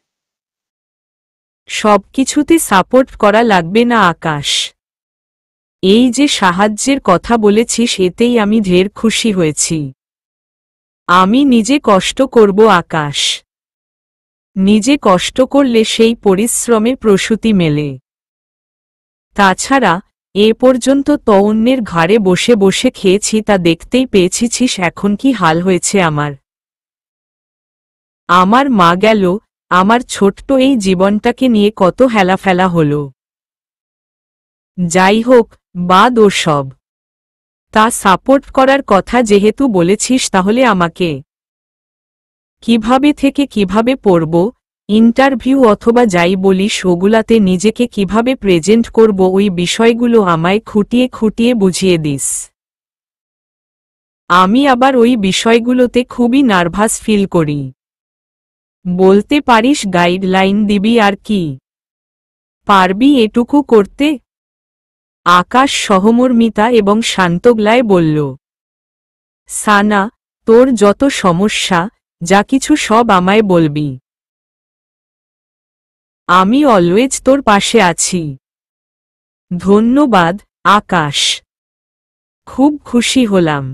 সবকিছুতে সাপোর্ট করা লাগবে না আকাশ। এই যে সাহায্যের কথা বলেছিস, এতেই আমি ঢের খুশি হয়েছি। আমি নিজে কষ্ট করব আকাশ। নিজে কষ্ট করলে সেই পরিশ্রমে প্রসূতি মেলে। তাছাড়া এ পর্যন্ত তো অন্যের ঘাড়ে বসে বসে খেয়েছি, তা দেখতেই পেয়েছিস এখন কি হাল হয়েছে আমার। আমার মা গেল, আমার ছোট্ট এই জীবনটাকে নিয়ে কত হেলাফেলা হল। যাই হোক, বাদ ও সব। তা সাপোর্ট করার কথা যেহেতু বলেছিস, তাহলে আমাকে কিভাবে থেকে কিভাবে পড়ব, ইন্টারভিউ অথবা যাই বলিস ওগুলাতে নিজেকে কিভাবে প্রেজেন্ট করব, ওই বিষয়গুলো আমায় খুঁটিয়ে খুঁটিয়ে বুঝিয়ে দিস। আমি আবার ওই বিষয়গুলোতে খুবই নার্ভাস ফিল করি। বলতে পারিস গাইডলাইন দিবি আর কি। পারবি এটুকু করতে? আকাশ সহমর্মিতা এবং শান্তগলায় বলল, সানা, তোর যত সমস্যা যা কিছু সব আমায় বলবি। আমি অলওয়েজ তোর পাশে আছি। ধন্যবাদ আকাশ। খুব খুশি হলাম।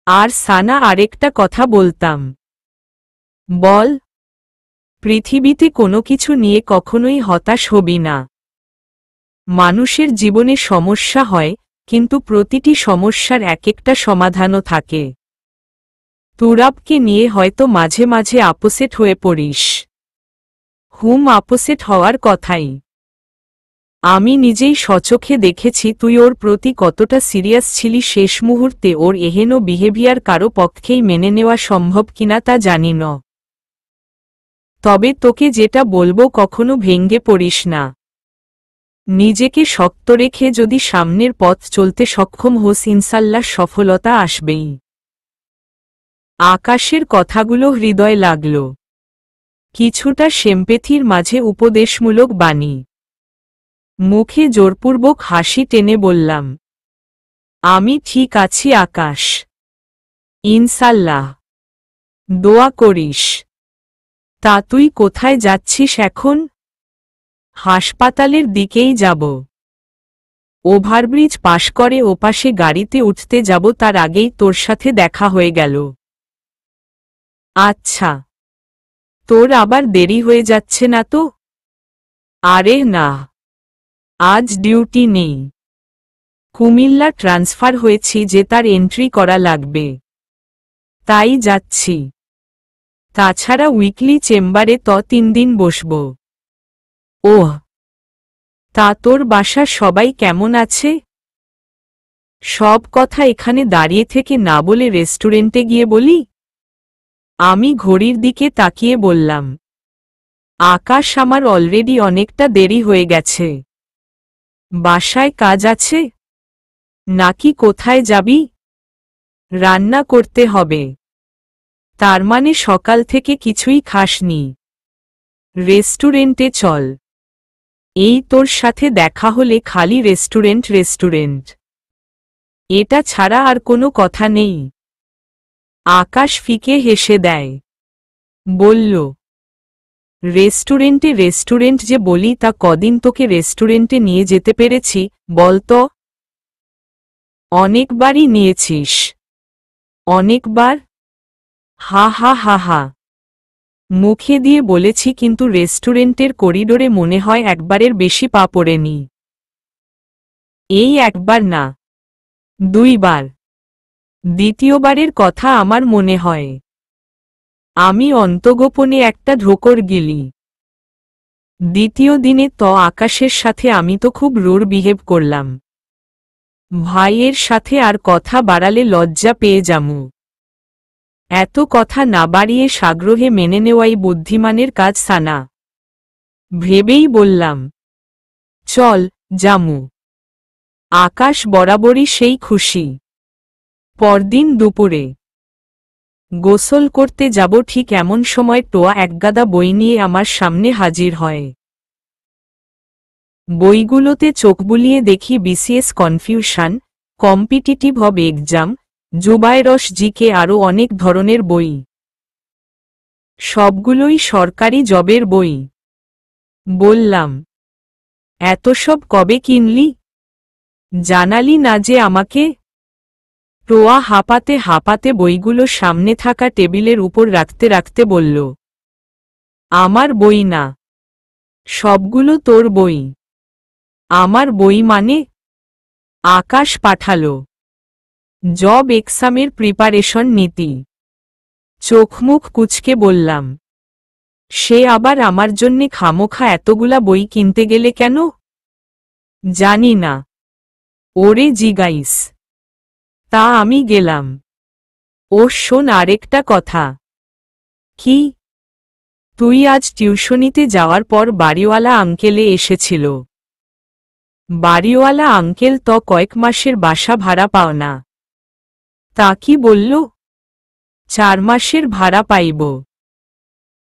আর সানা, আরেকটা কথা বলতাম। বল। পৃথিবীতে কোনো কিছু নিয়ে কখনোই হতাশ হবি না। মানুষের জীবনে সমস্যা হয়, কিন্তু প্রতিটি সমস্যার এক একটা সমাধানও থাকে। তুরাবকে নিয়ে হয়তো মাঝে মাঝে আপসেট হয়ে পড়িস। আপসেট হওয়ার কথাই। আমি নিজেই স্বচক্ষে দেখেছি তুই ওর প্রতি কতটা সিরিয়াস ছিলি। শেষ মুহূর্তে ওর এহেন বিহেভিয়ার কারো পক্ষেই মেনে নেওয়া সম্ভব কিনা তা জানি না। তবে তোকে যেটা বলবো, কখনো ভেঙ্গে পড়িস না। নিজেকে শক্ত রেখে যদি সামনের পথ চলতে সক্ষম হোস, ইনশাল্লাহ সফলতা আসবেই। আকাশের কথাগুলো হৃদয় লাগল। কিছুটা সেম্পেথির মাঝে উপদেশমূলক বাণী। মুখে জোরপূর্বক হাসি টেনে বললাম, আমি ঠিক আছি আকাশ। ইনশাল্লাহ। দোয়া করিস। তা তুই কোথায় যাচ্ছিস এখন? হাসপাতালের দিকেই যাব। ওভারব্রিজ পাশ করে ওপাশে গাড়িতে উঠতে যাব, তার আগেই তোর সাথে দেখা হয়ে গেল। আচ্ছা, তোর আবার দেরি হয়ে যাচ্ছে না তো? আরে না, আজ ডিউটি নেই। কুমিল্লা ট্রান্সফার হয়েছি যে, তার এন্ট্রি করা লাগবে, তাই যাচ্ছি। তাছাড়া উইকলি চেম্বারে 3 দিন বসব। ওহ, তা তোর বাসার সবাই কেমন আছে? সব কথা এখানে দাঁড়িয়ে থেকে না বলে রেস্টুরেন্টে গিয়ে বলি? আমি ঘড়ির দিকে তাকিয়ে বললাম, আকাশ, আমার অলরেডি অনেকটা দেরি হয়ে গেছে। বাসায় কাজ আছে নাকি কোথায় যাবি? রান্না করতে হবে। তার মানে সকাল থেকে কিছুই খাসনি? রেস্টুরেন্টে চল। এই তোর সাথে দেখা হলে খালি রেস্টুরেন্ট রেস্টুরেন্ট, এটা ছাড়া আর কোনো কথা নেই। আকাশ ফিকে হেসে দেয়, বলল, রেস্টুরেন্টে রেস্টুরেন্ট যে বলি, তা কদিন তোকে রেস্টুরেন্টে নিয়ে যেতে পেরেছি বল তো? অনেকবারই নিয়েছিস। অনেকবার? হা হা হা হা। মুখে দিয়ে বলেছি, কিন্তু রেস্টুরেন্টের করিডোরে মনে হয় একবারের বেশি পা পড়েনি। এই একবার না, 2 বার। দ্বিতীয়বারের কথা আমার মনে হয়। আমি অন্তগোপনে একটা ঢোকর গিলি। দ্বিতীয় দিনে আকাশের সাথে আমি তো খুব রুড় বিহেভ করলাম। ভাইয়ের সাথে আর কথা বাড়ালে লজ্জা পেয়ে যামু। এত কথা না বাড়িয়ে সাগ্রহে মেনে নেওয়াই বুদ্ধিমানের কাজ সানা। ভেবেই বললাম, চল যামু। আকাশ বরাবরই সেই খুশি। পরদিন দুপুরে গোসল করতে যাব, ঠিক এমন সময় টোয়া একগাদা বই নিয়ে আমার সামনে হাজির হয়। বইগুলোতে চোখ বুলিয়ে দেখি BCS confusion, competitive of exam, জুবায়রস, জিকে, আরও অনেক ধরনের বই। সবগুলোই সরকারি জবের বই। বললাম, এত সব কবে কিনলি? জানালি না যে আমাকে? টোয়া হাঁপাতে হাঁপাতে বইগুলো সামনে থাকা টেবিলের উপর রাখতে রাখতে বলল, আমার বই না, সবগুলো তোর বই। আমার বই মানে? আকাশ পাঠালো, জব এক্সামের প্রিপারেশন নীতি। চোখমুখ কুঁচকে বললাম, সে আবার আমার জন্যে খামোখা এতগুলা বই কিনতে গেলে কেন? জানি না, ওরে জিগাইস। তা আমি গেলাম। ও শোন, আরেকটা কথা। কি? তুই আজ টিউশনিতে যাওয়ার পর বাড়িওয়ালা আঙ্কেলে এসেছিল। বাড়িওয়ালা আঙ্কেল কয়েক মাসের বাসা ভাড়া পাও না। তা কি বলল? 4 মাসের ভাড়া পাইব।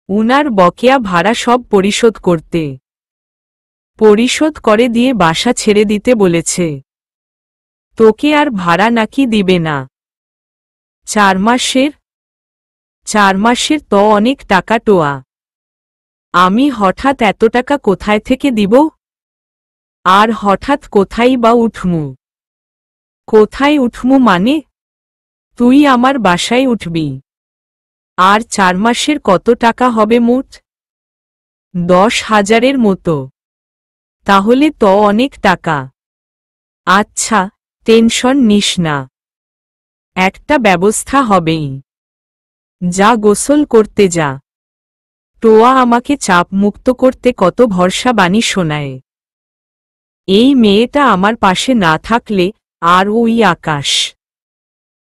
উনার বকেয়া ভাড়া সব পরিশোধ করতে। পরিশোধ করে দিয়ে বাসা ছেড়ে দিতে বলেছে। তোকে আর ভাড়া নাকি দিবে না? 4 মাসের? 4 মাসের অনেক টাকা টোয়া। আমি হঠাৎ এত টাকা কোথায় থেকে দিব? আর হঠাৎ কোথায় বা উঠমু? কোথায় উঠমু মানে? তুই আমার বাসায় উঠবি। আর 4 মাসের কত টাকা হবে মোট? 10,000-এর মতো। তাহলে অনেক টাকা। আচ্ছা, টেনশন নিস না, একটা ব্যবস্থা হবেই। যা গোসল করতে যা। টোয়া আমাকে চাপ মুক্ত করতে কত ভরসা বাণী শোনায়। এই মেয়েটা আমার পাশে না থাকলে, আর ওই আকাশ,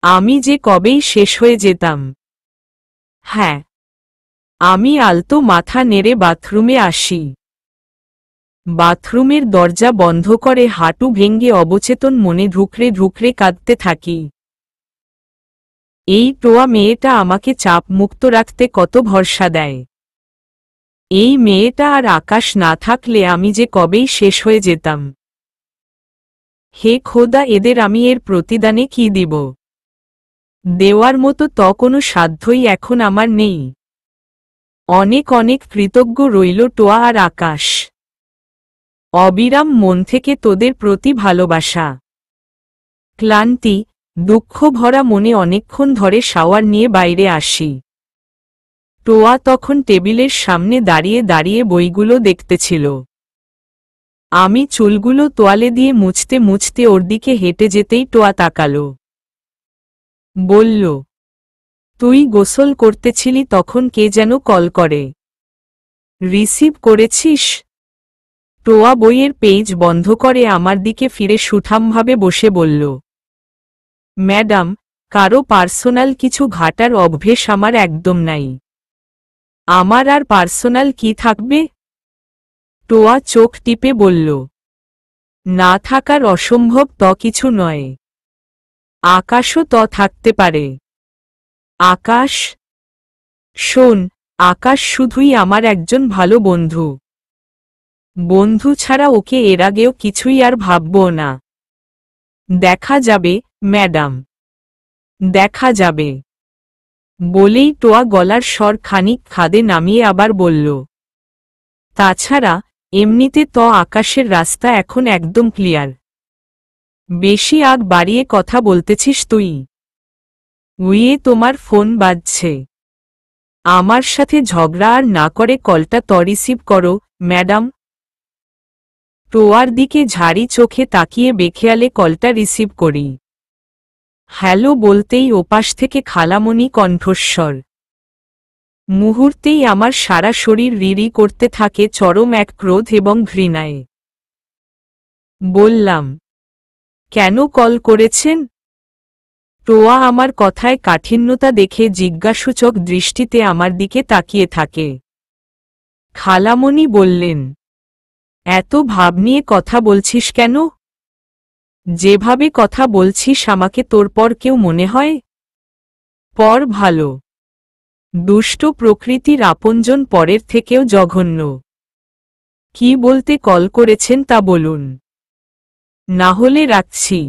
আমি যে কবেই শেষ হয়ে যেতাম। হ্যাঁ, আমি আলতো মাথা নেড়ে বাথরুমে আসি। বাথরুমের দরজা বন্ধ করে হাঁটু ভেঙে অবচেতন মনে ঢুকরে ঢুকরে কাঁদতে থাকি। এই টোয়া মেয়েটা আমাকে চাপ মুক্ত রাখতে কত ভরসা দেয়। এই মেয়েটা আর আকাশ না থাকলে আমি যে কবেই শেষ হয়ে যেতাম। হে খোদা, এদের আমি এর প্রতিদানে কি দিব? দেওয়ার মতো কোনো সাধ্যই এখন আমার নেই। অনেক অনেক কৃতজ্ঞ রইল টোয়া আর আকাশ। অবিরাম মন থেকে তোদের প্রতি ভালোবাসা। ক্লান্তি, দুঃখ ভরা মনে অনেকক্ষণ ধরে শাওয়ার নিয়ে বাইরে আসি। টোয়া তখন টেবিলের সামনে দাঁড়িয়ে দাঁড়িয়ে বইগুলো দেখতেছিল। আমি চুলগুলো তোয়ালে দিয়ে মুছতে মুছতে ওর দিকে হেঁটে যেতেই টোয়া তাকালো। বলল, তুই গোসল করতেছিলি তখন কে যেন কল করে। রিসিভ করেছিস? টোয়া বইয়ের পেজ বন্ধ করে আমার দিকে ফিরে সুঠামভাবে বসে বলল, ম্যাডাম, কারো পার্সোনাল কিছু ঘাটার অভ্যেস আমার একদম নাই। আমার আর পার্সোনাল কি থাকবে? টোয়া চোখ টিপে বলল, না থাকার অসম্ভব কিছু নয়। আকাশও থাকতে পারে। আকাশ? শোন, আকাশ শুধুই আমার একজন ভালো বন্ধু। বন্ধু ছাড়া ওকে এর আগেও কিছুই আর ভাববো না। দেখা যাবে ম্যাডাম, দেখা যাবে। বলেই টোয়া গলার স্বর খানিক খাদে নামিয়ে আবার বলল, তাছাড়া এমনিতে আকাশের রাস্তা এখন একদম ক্লিয়ার। বেশি আগ বাড়িয়ে কথা বলতেছিস তুই। উইয়ে তোমার ফোন বাজছে। আমার সাথে ঝগড়া আর না করে কলটা রিসিভ করো ম্যাডাম। টোয়ার দিকে ঝাড়ি চোখে তাকিয়ে বেখেয়ালে কলটা রিসিভ করি। হ্যালো বলতেই ওপাশ থেকে খালামণি কণ্ঠস্বর। মুহূর্তেই আমার সারা শরীর রিরি করতে থাকে চরম এক ক্রোধ এবং ঘৃণায়। বললাম, কেন কল করেছেন? টোয়া আমার কথায় কাঠিন্যতা দেখে জিজ্ঞাসূচক দৃষ্টিতে আমার দিকে তাকিয়ে থাকে। খালামণি বললেন, এত ভাব নিয়ে কথা বলছিস কেন? যেভাবে কথা বলছিস আমাকে তোর পর কেউ মনে হয়? পর ভালো। দুষ্ট প্রকৃতির আপনজন পরের থেকেও জঘন্য। কি বলতে কল করেছেন তা বলুন, না হলে রাখছি।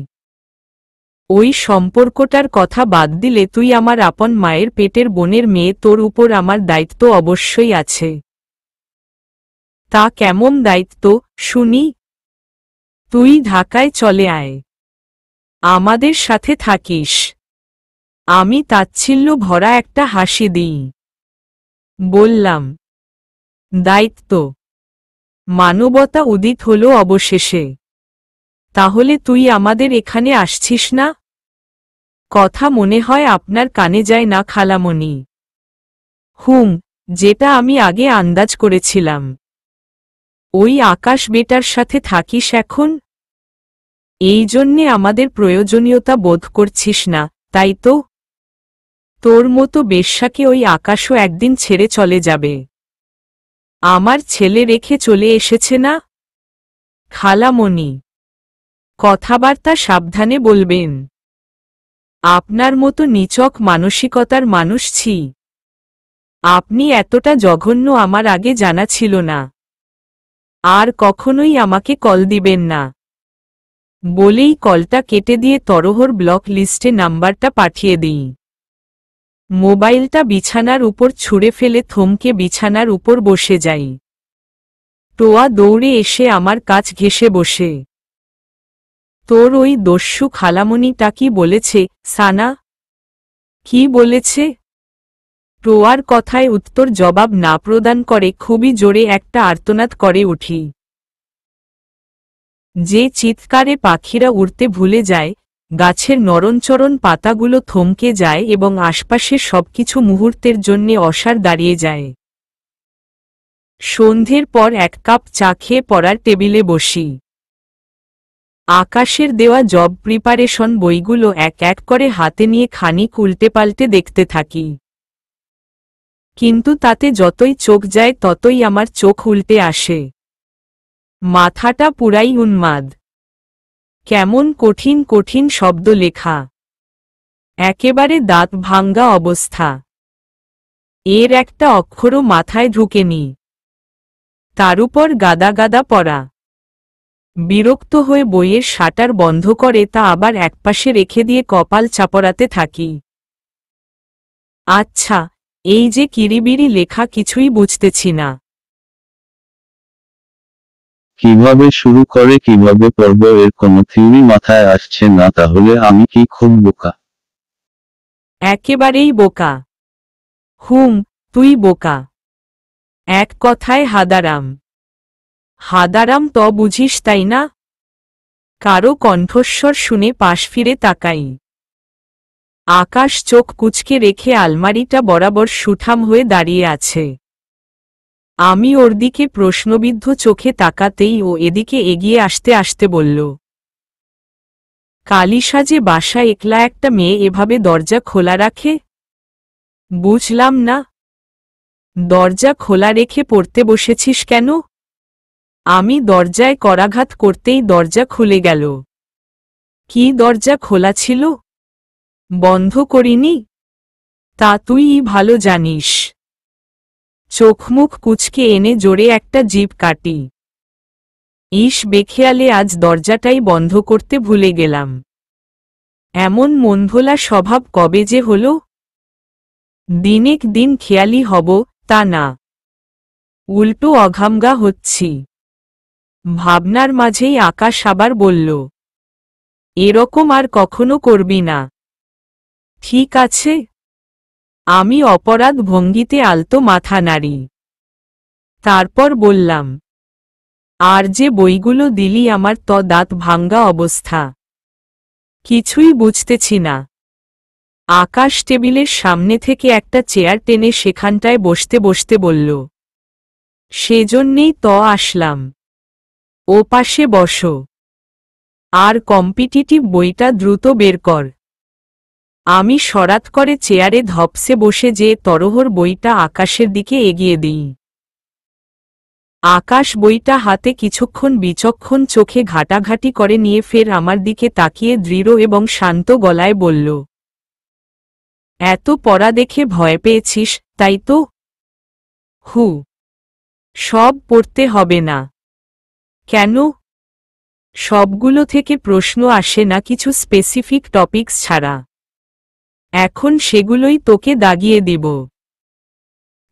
ওই সম্পর্কটার কথা বাদ দিলে তুই আমার আপন মায়ের পেটের বোনের মেয়ে, তোর উপর আমার দায়িত্ব অবশ্যই আছে। তা কেমন দায়িত্ব শুনি? তুই ঢাকায় চলে আয়, আমাদের সাথে থাকিস। আমি তাচ্ছিল্য ভরা একটা হাসি দিই। বললাম, দায়িত্ব? মানবতা উদিত হল অবশেষে। তাহলে তুই আমাদের এখানে আসছিস না? কথা মনে হয় আপনার কানে যায় না খালামণি। যেটা আমি আগে আন্দাজ করেছিলাম। ওই আকাশ বেটার সাথে থাকিস এখন? এই জন্যে আমাদের প্রয়োজনীয়তা বোধ করছিস না, তাই তো? তোর মতো বেশ্যাকে ওই আকাশও একদিন ছেড়ে চলে যাবে। আমার ছেলে রেখে চলে এসেছে না? খালামণি, কথাবার্তা সাবধানে বলবেন। আপনার মতো নীচক মানসিকতার মানুষ ছি। আপনি এতটা জঘন্য আমার আগে জানা ছিল না। আর কখনোই আমাকে কল দিবেন না। বলেই কলটা কেটে দিয়ে তরহর ব্লক লিস্টে নাম্বারটা পাঠিয়ে দিই। মোবাইলটা বিছানার উপর ছুঁড়ে ফেলে থমকে বিছানার উপর বসে যাই। টোয়া দৌড়ে এসে আমার কাছ ঘেঁষে বসে। তোর ওই দস্যু খালামণিটা কি বলেছে সানা? কি বলেছে? টোয়ার কথায় উত্তর জবাব না প্রদান করে খুবই জোরে একটা আর্তনাদ করে উঠি। যে চিৎকারে পাখিরা উড়তে ভুলে যায়, গাছের নরনচরণ পাতাগুলো থমকে যায় এবং আশপাশের সবকিছু মুহূর্তের জন্যে অসাড় দাঁড়িয়ে যায়। সন্ধ্যের পর এক কাপ চা খেয়ে পড়ার টেবিলে বসি। আকাশের দেওয়া জব প্রিপারেশন বইগুলো এক এক করে হাতে নিয়ে খানিক উল্টেপাল্টে দেখতে থাকি। কিন্তু তাতে যতই চোখ যায় ততই আমার চোখ উল্টে আসে। মাথাটা পুরাই উন্মাদ। কেমন কঠিন কঠিন শব্দ লেখা, একেবারে দাঁত ভাঙ্গা অবস্থা। এর একটা অক্ষরও মাথায় ঢুকেনি। তার উপর গাদা গাদা পড়া। বিরক্ত হয়ে বইয়ের শাটার বন্ধ করে তা আবার একপাশে রেখে দিয়ে কপাল চাপড়াতে থাকি। আচ্ছা, এই যে কিরিবিরি লেখা কিছুই বুঝতেছি না। কিভাবে শুরু করে কিভাবে পড়ব এর কোনো থিওরি মাথায় আসছে না, তাহলে আমি কি খুব বোকা? একেবারেই বোকা। হুম, তুই বোকা। এক কথায় হাদারাম। হাদারাম তো বুঝিস তাই না? কারো কণ্ঠস্বর শুনে পাশ ফিরে তাকাই। আকাশ চোখ কুঁচকে রেখে আলমারিটা বরাবর সুঠাম হয়ে দাঁড়িয়ে আছে। আমি ওর দিকে প্রশ্নবিদ্ধ চোখে তাকাতেই ও এদিকে এগিয়ে আসতে আসতে বলল, কালিসাজে বাসা একলা একটা মেয়ে এভাবে দরজা খোলা রাখে? বুঝলাম না। দরজা খোলা রেখে পড়তে বসেছিস কেন? আমি দরজায় করাঘাত করতেই দরজা খুলে গেল। কি দরজা খোলা ছিল? বন্ধ করিনি? তা তুই ভালো জানিস। চোখমুখ কুঁচকে এনে জোরে একটা জিভ কাটি। ইস, বেখেয়ালে আজ দরজাটাই বন্ধ করতে ভুলে গেলাম। এমন মনভোলা স্বভাব কবে যে হলো? দিনেক দিন খেয়ালি হব তা না, উল্টো অঘামগা হচ্ছি। ভাবনার মাঝেই আকাশ আবার বলল, এরকম আর কখনো করবি না, ঠিক আছে? আমি অপরাধ ভঙ্গিতে আলতো মাথা নাড়ি। তারপর বললাম, আর যে বইগুলো দিলি আমার তো দাঁত ভাঙ্গা অবস্থা, কিছুই বুঝতেছি না। আকাশ টেবিলের সামনে থেকে একটা চেয়ার টেনে সেখানটায় বসতে বসতে বলল, সেজন্যেই তো আসলাম। ও পাশে বসো, আর কম্পিটিটিভ বইটা দ্রুত বের কর। আমি সরাত করে চেয়ারে ধপসে বসে যে তরহর বইটা আকাশের দিকে এগিয়ে দিই। আকাশ বইটা হাতে কিছুক্ষণ বিচক্ষণ চোখে ঘাটাঘাটি করে নিয়ে ফের আমার দিকে তাকিয়ে দৃঢ় এবং শান্ত গলায় বলল, এত পড়া দেখে ভয় পেয়েছিস, তাই তো? হু, সব পড়তে হবে না। কেন? সবগুলো থেকে প্রশ্ন আসে না কিছু স্পেসিফিক টপিকস ছাড়া। এখন সেগুলোই তোকে দাগিয়ে দিব।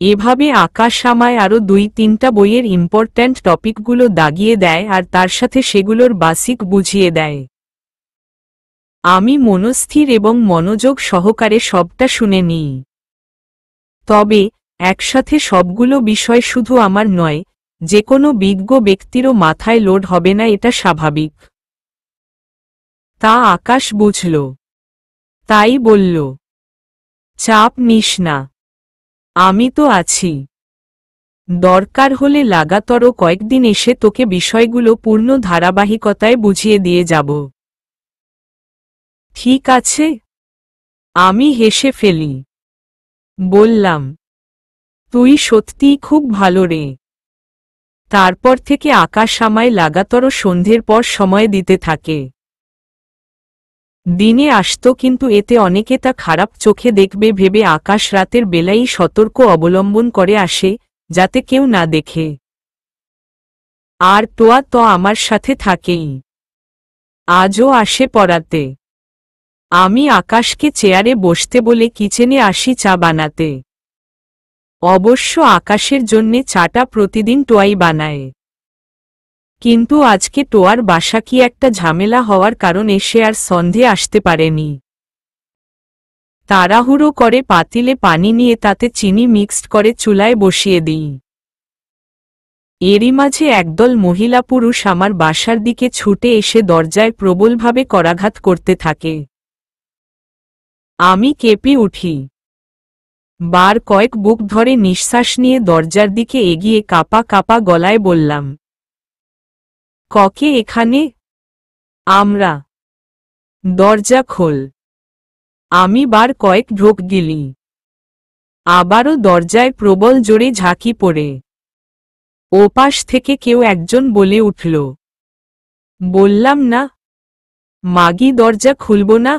এভাবে আকাশ আমায় আরও 2-3টা বইয়ের ইম্পর্ট্যান্ট টপিকগুলো দাগিয়ে দেয় আর তার সাথে সেগুলোর বেসিক বুঝিয়ে দেয়। আমি মনস্থির এবং মনোযোগ সহকারে সবটা শুনে নিই। তবে একসাথে সবগুলো বিষয় শুধু আমার নয়, যে কোনো বিজ্ঞ ব্যক্তিরও মাথায় লোড হবে না, এটা স্বাভাবিক। তা আকাশ বুঝল। তাই বলল, চাপ নিস না, আমি তো আছি। দরকার হলে লাগাতার কয়েকদিন এসে তোকে বিষয়গুলো পূর্ণ ধারাবাহিকতায় বুঝিয়ে দিয়ে যাব। ঠিক আছে? আমি হেসে ফেলি। বললাম, তুই সত্যিই খুব ভালো রে। তারপর থেকে আকাশ আমায় লাগাতার সন্ধ্যের পর সময় দিতে থাকে। দিনে আসত, কিন্তু এতে অনেকে তা খারাপ চোখে দেখবে ভেবে আকাশ রাতের বেলাই সতর্ক অবলম্বন করে আসে, যাতে কেউ না দেখে। আর টোয়া তো আমার সাথে থাকেই। আজও আসে পড়াতে। আমি আকাশকে চেয়ারে বসতে বলে কিচেনে আসি চা বানাতে। অবশ্য আকাশের জন্যে চাটা প্রতিদিন টোয়াই বানায়। কিন্তু আজকে টোয়ার বাসা কি একটা ঝামেলা হওয়ার কারণে সে আর সন্ধে আসতে পারেনি। তাড়াহুড়ো করে পাতিলে পানি নিয়ে তাতে চিনি মিক্সড করে চুলায় বসিয়ে দিই। এরই মাঝে একদল মহিলা পুরুষ আমার বাসার দিকে ছুটে এসে দরজায় প্রবলভাবে করাঘাত করতে থাকে। আমি কেঁপে উঠি। বার কয়েক বুক ধরে নিঃশ্বাস নিয়ে দরজার দিকে এগিয়ে কাঁপা কাঁপা গলায় বললাম, ককে এখানে? আমরা। দরজা খোল। আমি বার কয়েক ঢোক গিলি। আবারও দরজায় প্রবল জোরে ঝাঁকি পড়ে। ওপাশ থেকে কেউ একজন বলে উঠল, বললাম না, মাগি দরজা খুলব না?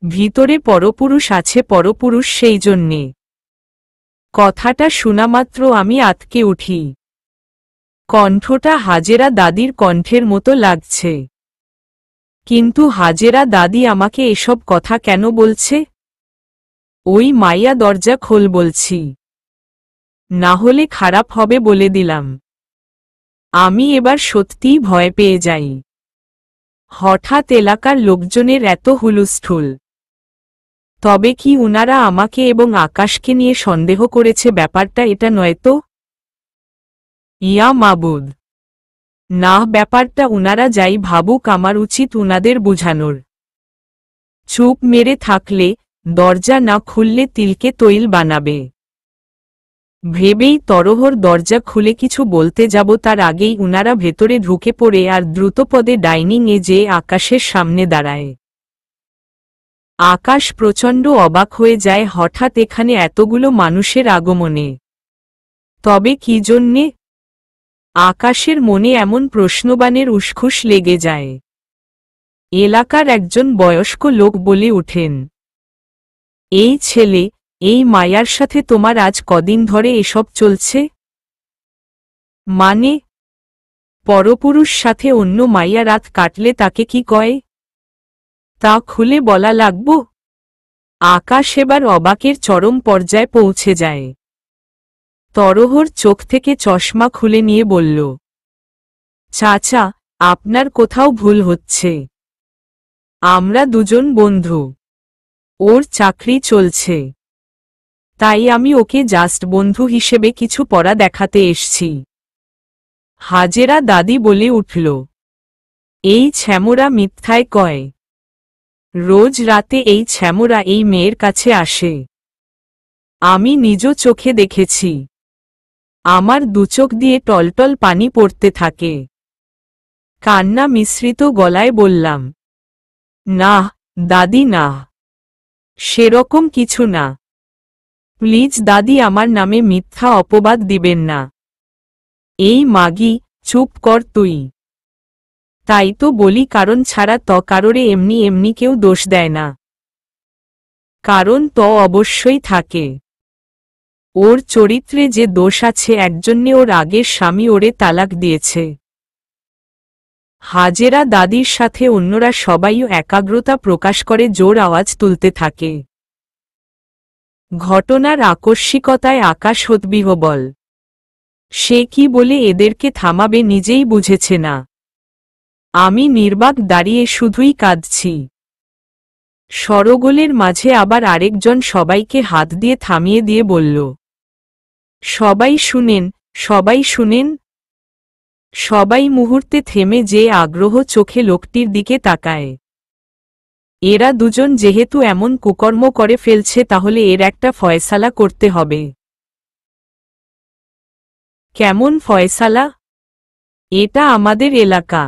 ভিতরে পরপুরুষ আছে, পরপুরুষ, সেই জন্যে। কথাটা শোনামাত্র আমি আঁতকে উঠি। কণ্ঠটা হাজেরা দাদির কণ্ঠের মতো লাগছে। কিন্তু হাজেরা দাদি আমাকে এসব কথা কেন বলছে? ওই মাইয়া দরজা খোল বলছি, না হলে খারাপ হবে বলে দিলাম। আমি এবার সত্যিই ভয় পেয়ে যাই। হঠাৎ এলাকার লোকজনের এত হুলস্থুল। তবে কি উনারা আমাকে এবং আকাশকে নিয়ে সন্দেহ করেছে? ব্যাপারটা এটা নয় তো? ইয়া মাবুদ, না, ব্যাপারটা উনারা যাই ভাবুক, আমার উচিত উনাদের বুঝানোর। চুপ মেরে থাকলে, দরজা না খুললে তিলকে তৈল বানাবে ভেবেই তরহর দরজা খুলে কিছু বলতে যাব, তার আগেই উনারা ভেতরে ঢুকে পড়ে আর দ্রুতপদে ডাইনিংয়ে যেয়ে আকাশের সামনে দাঁড়ায়। আকাশ প্রচণ্ড অবাক হয়ে যায় হঠাৎ এখানে এতগুলো মানুষের আগমনে। তবে কি জন্যে? আকাশের মনে এমন প্রশ্নবাণের উসখুস লেগে যায়। এলাকার একজন বয়স্ক লোক বলে ওঠেন, এই ছেলে, এই মায়ার সাথে তোমার আজ কদিন ধরে এসব চলছে? মানে, পরপুরুষ সাথে অন্য মাইয়া রাত কাটলে তাকে কি কয়? তা খুলে বলা লাগব? আকাশ এবার অবাকের চরম পর্যায়ে পৌঁছে যায়। তরহর চোখ থেকে চশমা খুলে নিয়ে বলল, চাচা, আপনার কোথাও ভুল হচ্ছে। আমরা দুজন বন্ধু। ওর চাকরি চলছে, তাই আমি ওকে জাস্ট বন্ধু হিসেবে কিছু পড়া দেখাতে এসছি। হাজেরা দাদি বলে উঠল, এই ছ্যামোরা মিথ্যায় কয়। রোজ রাতে এই ছ্যামোরা এই মেয়ের কাছে আসে। আমি নিজ চোখে দেখেছি। আমার দুচোখ দিয়ে টলটল পানি পড়তে থাকে। কান্না মিশ্রিত গলায় বললাম, না দাদি, না, সেরকম কিছু না। প্লিজ দাদি, আমার নামে মিথ্যা অপবাদ দিবেন না। এই মাগি, চুপ কর তুই। তাই তো বলি, কারণ ছাড়া তো কারোরে এমনি এমনি কেউ দোষ দেয় না। কারণ তো অবশ্যই থাকে। ওর চরিত্রে যে দোষ আছে, একজন্যে ওর আগের স্বামী ওরে তালাক দিয়েছে। হাজেরা দাদির সাথে অন্যরা সবাইও একাগ্রতা প্রকাশ করে জোর আওয়াজ তুলতে থাকে। ঘটনার আকস্মিকতায় আকাশ হতবিহ্বল। সে কি বলে এদেরকে থামাবে নিজেই বুঝেছে না। আমি নির্বাক দাঁড়িয়ে শুধুই কাঁদছি। সরগোলের মাঝে আবার আরেকজন সবাইকে হাত দিয়ে থামিয়ে দিয়ে বলল, সবাই শুনেন, সবাই শুনেন। সবাই মুহূর্তে থেমে যে আগ্রহ চোখে লোকটির দিকে তাকায়। এরা দুজন যেহেতু এমন কুকর্ম করে ফেলছে, তাহলে এর একটা ফয়সালা করতে হবে। কেমন ফয়সালা? এটা আমাদের এলাকা।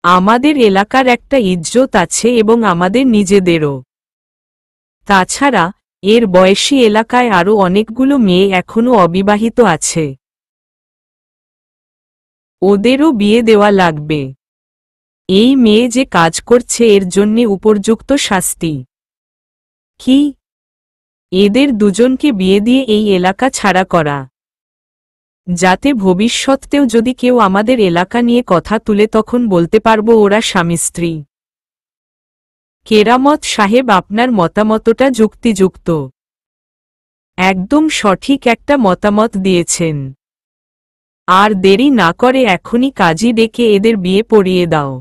আমাদের এলাকার একটা ইজ্জত আছে এবং আমাদের নিজেদেরও। তাছাড়া এর বয়সী এলাকায় আরও অনেকগুলো মেয়ে এখনও অবিবাহিত আছে। ওদেরও বিয়ে দেওয়া লাগবে। এই মেয়ে যে কাজ করছে এর জন্যে উপযুক্ত শাস্তি। কি? এদের দুজনকে বিয়ে দিয়ে এই এলাকা ছাড়া করা, যাতে ভবিষ্যতেও যদি কেউ আমাদের এলাকা নিয়ে কথা তুলে তখন বলতে পারবো ওরা স্বামী স্ত্রী। কেরামত সাহেব, আপনার মতামতটা যুক্তিযুক্ত। একদম সঠিক একটা মতামত দিয়েছেন। আর দেরি না করে এখনই কাজী ডেকে এদের বিয়ে পড়িয়ে দাও।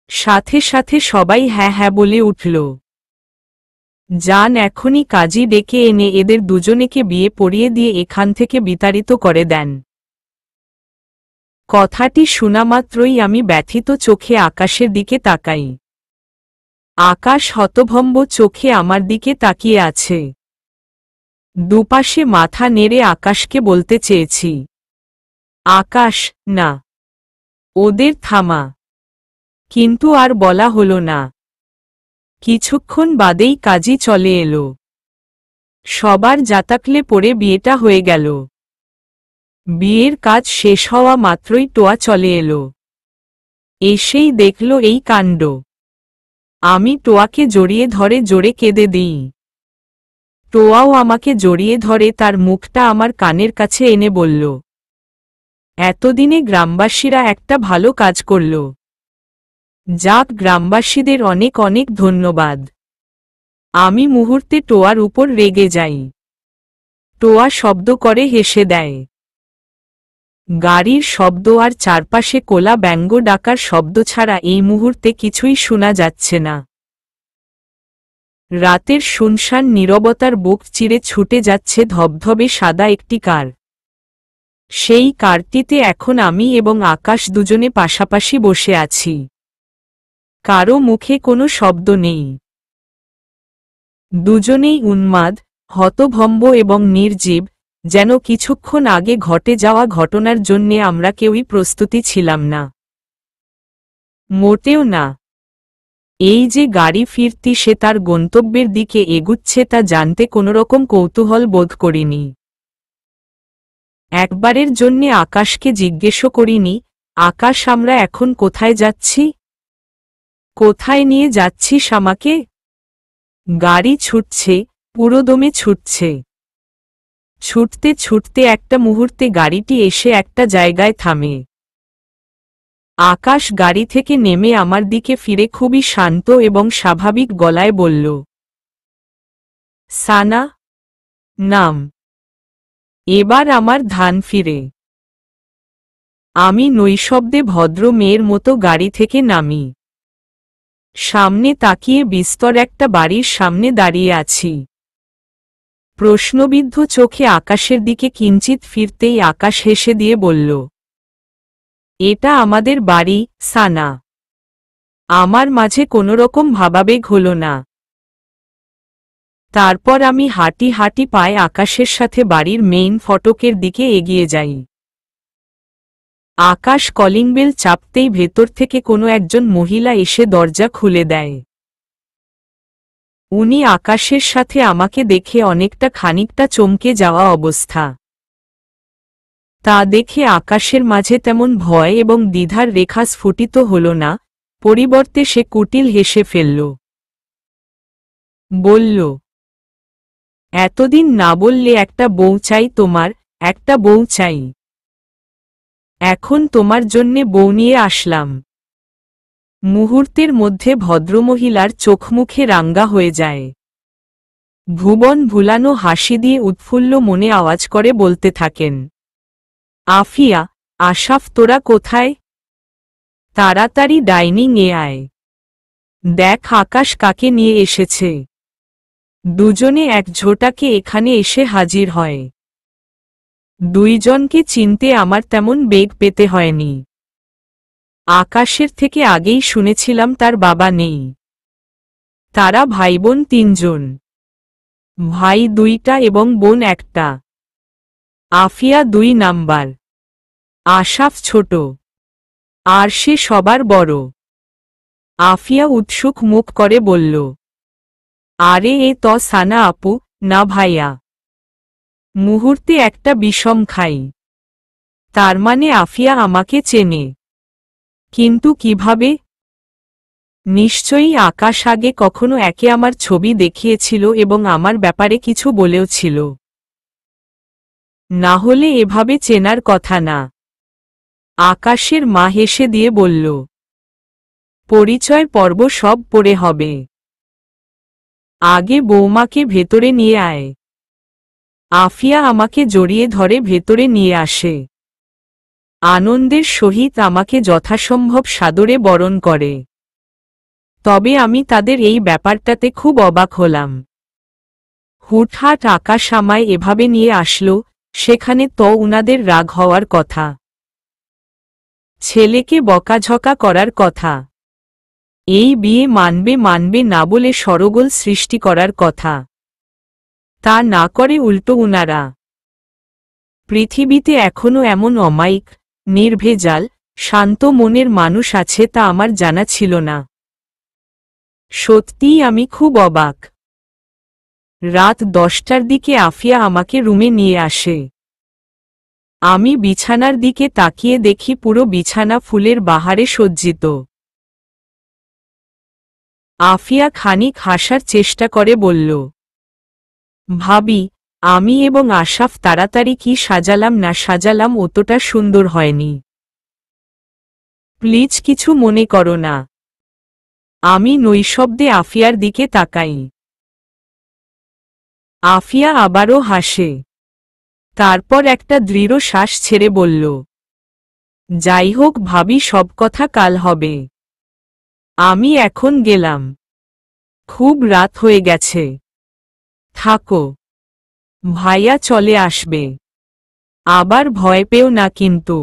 সাথে সাথে সবাই হ্যাঁ হ্যাঁ বলে উঠল। যান, এখনই কাজী ডেকে এনে এদের দুজনেকে বিয়ে পড়িয়ে দিয়ে এখান থেকে বিতাড়িত করে দেন। কথাটি শোনামাত্রই আমি ব্যথিত চোখে আকাশের দিকে তাকাই। আকাশ হতভম্ব চোখে আমার দিকে তাকিয়ে আছে। দুপাশে মাথা নেড়ে আকাশকে বলতে চেয়েছি, আকাশ, না, ওদের থামা। কিন্তু আর বলা হলো না। কিছুক্ষণ বাদেই কাজী চলে এলো। সবার জাতাকলে পড়ে বিয়েটা হয়ে গেল। বিয়ের কাজ শেষ হওয়া মাত্রই টোয়া চলে এলো। এসেই দেখল এই কাণ্ড। আমি টোয়াকে জড়িয়ে ধরে জোরে কেঁদে দিই। টোয়াও আমাকে জড়িয়ে ধরে তার মুখটা আমার কানের কাছে এনে বলল, এতদিনে গ্রামবাসীরা একটা ভালো কাজ করল। যাক, গ্রামবাসীদের অনেক অনেক ধন্যবাদ। আমি মুহূর্তে টোয়ার উপর রেগে যাই। টোয়া শব্দ করে হেসে দেয়। গাড়ির শব্দ আর চারপাশে কোলা ব্যঙ্গ ডাকার শব্দ ছাড়া এই মুহূর্তে কিছুই শোনা যাচ্ছে না। রাতের শুনশান নীরবতার বুক চিরে ছুটে যাচ্ছে ধবধবে সাদা একটি কার। সেই কারটিতে এখন আমি এবং আকাশ দুজনে পাশাপাশি বসে আছি। কারো মুখে কোনো শব্দ নেই। দুজনেই উন্মাদ, হতভম্ব এবং নির্জীব, যেন কিছুক্ষণ আগে ঘটে যাওয়া ঘটনার জন্যে আমরা কেউই প্রস্তুতি ছিলাম না। মোটেও না। এই যে গাড়ি ফিরতি সে তার গন্তব্যের দিকে এগুচ্ছে তা জানতে কোনোরকম কৌতূহল বোধ করিনি। একবারের জন্যে আকাশকে জিজ্ঞেসও করিনি, আকাশ আমরা এখন কোথায় যাচ্ছি? কোথায় নিয়ে যাচ্ছিস আমাকে? গাড়ি ছুটছে, পুরোদমে ছুটছে। ছুটতে ছুটতে একটা মুহূর্তে গাড়িটি এসে একটা জায়গায় থামে। আকাশ গাড়ি থেকে নেমে আমার দিকে ফিরে খুবই শান্ত এবং স্বাভাবিক গলায় বলল, সানা নাম। এবার আমার ধ্যান ফিরে। আমি নৈশব্দে ভদ্র মেয়ের মতো গাড়ি থেকে নামি। সামনে তাকিয়ে বিস্তর একটা বাড়ির সামনে দাঁড়িয়ে আছি। প্রশ্নবিদ্ধ চোখে আকাশের দিকে কিঞ্চিত ফিরতেই আকাশ হেসে দিয়ে বলল, এটা আমাদের বাড়ি, সানা। আমার মাঝে কোনোরকম ভাবাবেগ হল না। তারপর আমি হাঁটি হাঁটি পায়ে আকাশের সাথে বাড়ির মেইন ফটকের দিকে এগিয়ে যাই। আকাশ কলিং বেল চাপতেই ভেতর থেকে কোনো একজন মহিলা এসে দরজা খুলে দেয়। উনি আকাশের সাথে আমাকে দেখে অনেকটা খানিকটা চমকে যাওয়া অবস্থা। তা দেখে আকাশের মাঝে তেমন ভয় এবং দ্বিধার রেখা স্ফুটিত হল না, পরিবর্তে সে কুটিল হেসে ফেলল। বলল, এতদিন না বললে একটা বউ চাই তোমার, একটা বউ চাই। এখন তোমার জন্যে বউ নিয়ে আসলাম। মুহূর্তের মধ্যে ভদ্রমহিলার চোখমুখে রাঙ্গা হয়ে যায়। ভুবন ভুলানো হাসি দিয়ে উৎফুল্ল মনে আওয়াজ করে বলতে থাকেন, আফিয়া, আশাফ তোরা কোথায়? তাড়াতাড়ি ডাইনিং এ আয়। দেখ আকাশ কাকে নিয়ে এসেছে। দুজনে এক ঝোটাকে এখানে এসে হাজির হয়। দুইজনকে চিনতে আমার তেমন বেগ পেতে হয়নি। আকাশের থেকে আগেই শুনেছিলাম তার বাবা নেই। তারা ভাইবোন তিনজন, ভাই দুইটা এবং বোন একটা। আফিয়া ২ নাম্বার, আশাফ ছোট, আর সে সবার বড়। আফিয়া উৎসুক মুখ করে বলল, আরে এ তো সানা আপু, না ভাইয়া। মুহূর্তে একটা বিষম খাই। তার মানে আফিয়া আমাকে চেনে। কিন্তু কিভাবে? নিশ্চয়ই আকাশ আগে কখনো একে আমার ছবি দেখিয়েছিল এবং আমার ব্যাপারে কিছু বলেও ছিল। না হলে এভাবে চেনার কথা না। আকাশের মা হেসে দিয়ে বলল, পরিচয় পর্ব সব পরে হবে। আগে বৌমাকে ভেতরে নিয়ে আয়। আফিয়া আমাকে জড়িয়ে ধরে ভেতরে নিয়ে আসে। আনন্দের সহিত আমাকে যথাসম্ভব সাদরে বরণ করে। তবে আমি তাদের এই ব্যাপারটাতে খুব অবাক হলাম। হুটহাট আকাশ আমায় এভাবে নিয়ে আসলো, সেখানে তো উনাদের রাগ হওয়ার কথা। ছেলেকে বকাঝকা করার কথা। এই বিয়ে মানবে মানবে না বলে সরগোল সৃষ্টি করার কথা। তা না করে উল্টো উনারা। পৃথিবীতে এখনো এমন অমায়িক, নির্ভেজাল, শান্ত মনের মানুষ আছে তা আমার জানা ছিল না। সত্যিই আমি খুব অবাক। রাত 10টার দিকে আফিয়া আমাকে রুমে নিয়ে আসে। আমি বিছানার দিকে তাকিয়ে দেখি পুরো বিছানা ফুলের বাহারে সজ্জিত। আফিয়া খানিক হাসার চেষ্টা করে বলল, ভাবি, আমি এবং আশাফ তাড়াতাড়ি কি সাজালাম না সাজালাম অতটা সুন্দর হয়নি। প্লিজ কিছু মনে করো না। আমি নৈশব্দে আফিয়ার দিকে তাকাই। আফিয়া আবারও হাসে। তারপর একটা দৃঢ় শ্বাস ছেড়ে বলল, যাই হোক ভাবি, সব কথা কাল হবে। আমি এখন গেলাম, খুব রাত হয়ে গেছে। থাকো, ভাইয়া চলে আসবে। আবার ভয় পেও না কিন্তু।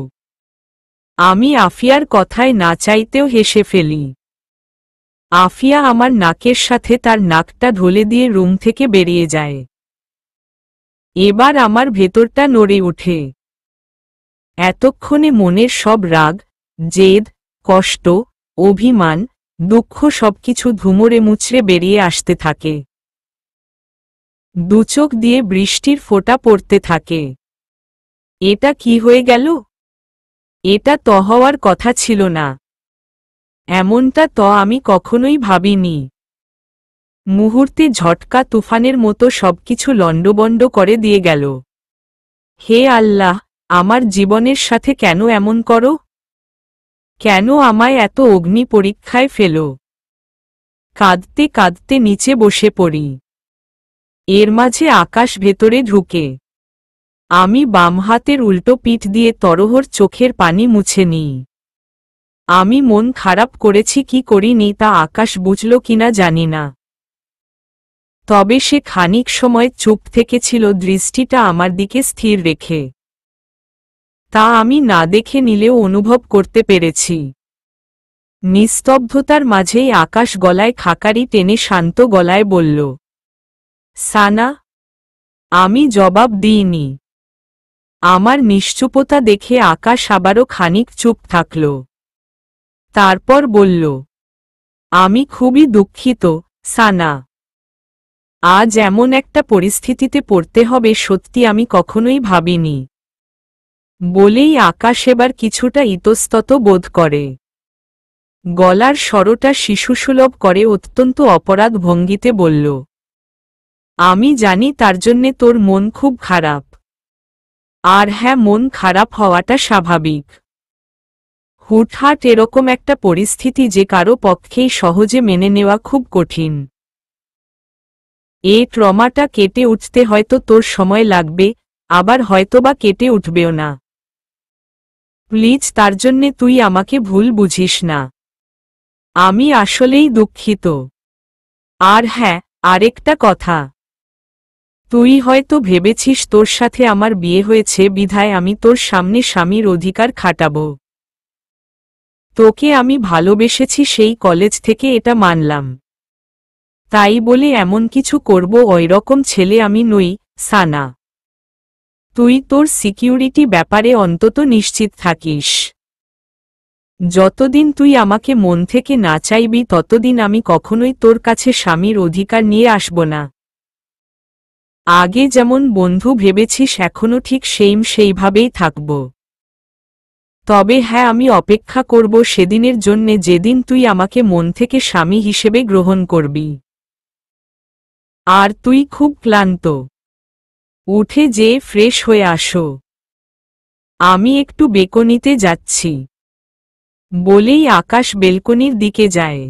আমি আফিয়ার কথায় না চাইতেও হেসে ফেলি। আফিয়া আমার নাকের সাথে তার নাকটা ঢলে দিয়ে রুম থেকে বেরিয়ে যায়। এবার আমার ভেতরটা নড়ে ওঠে। এতক্ষণে মনের সব রাগ, জেদ, কষ্ট, অভিমান, দুঃখ সবকিছু ধুমরে মুচড়ে বেরিয়ে আসতে থাকে। দুচোখ দিয়ে বৃষ্টির ফোঁটা পড়তে থাকে। এটা কি হয়ে গেল? এটা তো হওয়ার কথা ছিল না। এমনটা তো আমি কখনোই ভাবিনি। মুহূর্তে ঝটকা তুফানের মতো সবকিছু লণ্ডভণ্ড করে দিয়ে গেল। হে আল্লাহ, আমার জীবনের সাথে কেন এমন করো? কেন আমায় এত অগ্নি পরীক্ষায় ফেলো? কাঁদতে কাঁদতে নিচে বসে পড়ি। এর মাঝে আকাশ ভেতরে ঢুকে। আমি বাম হাতের উল্টো পিঠ দিয়ে তরহর চোখের পানি মুছে নিই। আমি মন খারাপ করেছি কি করিনি তা আকাশ বুঝল কিনা জানি না। তবে সে খানিক সময় চুপ থেকেছিল, দৃষ্টিটা আমার দিকে স্থির রেখে। তা আমি না দেখে নিলেও অনুভব করতে পেরেছি। নিস্তব্ধতার মাঝেই আকাশ গলায় খাকারি টেনে শান্ত গলায় বলল, সানা। আমি জবাব দিইনি। আমার নিশ্চুপতা দেখে আকাশ আবারও খানিক চুপ থাকল। তারপর বলল, আমি খুবই দুঃখিত, সানা। আজ এমন একটা পরিস্থিতিতে পড়তে হবে সত্যি আমি কখনোই ভাবিনি। বলেই আকাশ এবার কিছুটা ইতস্তত বোধ করে। গলার স্বরটা শিশুসুলভ করে অত্যন্ত অপরাধ ভঙ্গিতে বলল, আমি জানি তার জন্যে তোর মন খুব খারাপ। আর হ্যাঁ, মন খারাপ হওয়াটা স্বাভাবিক। হুটহাট এরকম একটা পরিস্থিতি যে কারো পক্ষেই সহজে মেনে নেওয়া খুব কঠিন। এই ট্রমাটা কেটে উঠতে হয়তো তোর সময় লাগবে, আবার হয়তোবা কেটে উঠবেও না। প্লিজ তার জন্যে তুই আমাকে ভুল বুঝিস না। আমি আসলেই দুঃখিত। আর হ্যাঁ, আরেকটা কথা। তুই হয়তো ভেবেছিস তোর সাথে আমার বিয়ে হয়েছে বিধায় আমি তোর সামনে স্বামীর অধিকার খাটাব। তোকে আমি ভালোবেসেছি সেই কলেজ থেকে, এটা মানলাম। তাই বলে এমন কিছু করব ওইরকম ছেলে আমি নই, সানা। তুই তোর সিকিউরিটি ব্যাপারে অন্তত নিশ্চিত থাকিস। যতদিন তুই আমাকে মন থেকে না চাইবি ততদিন আমি কখনোই তোর কাছে স্বামীর অধিকার নিয়ে আসব না। আগে যেমন বন্ধু ভেবেছিস এখনো ঠিক সেইভাবেই থাকব। তবে হ্যাঁ, আমি অপেক্ষা করব সেদিনের জন্যে যেদিন তুই আমাকে মন থেকে স্বামী হিসেবে গ্রহণ করবি। আর তুই খুব ক্লান্ত, উঠে যেয়ে ফ্রেশ হয়ে আসো। আমি একটু বেলকনিতে যাচ্ছি। বলেই আকাশ বেলকনির দিকে যায়।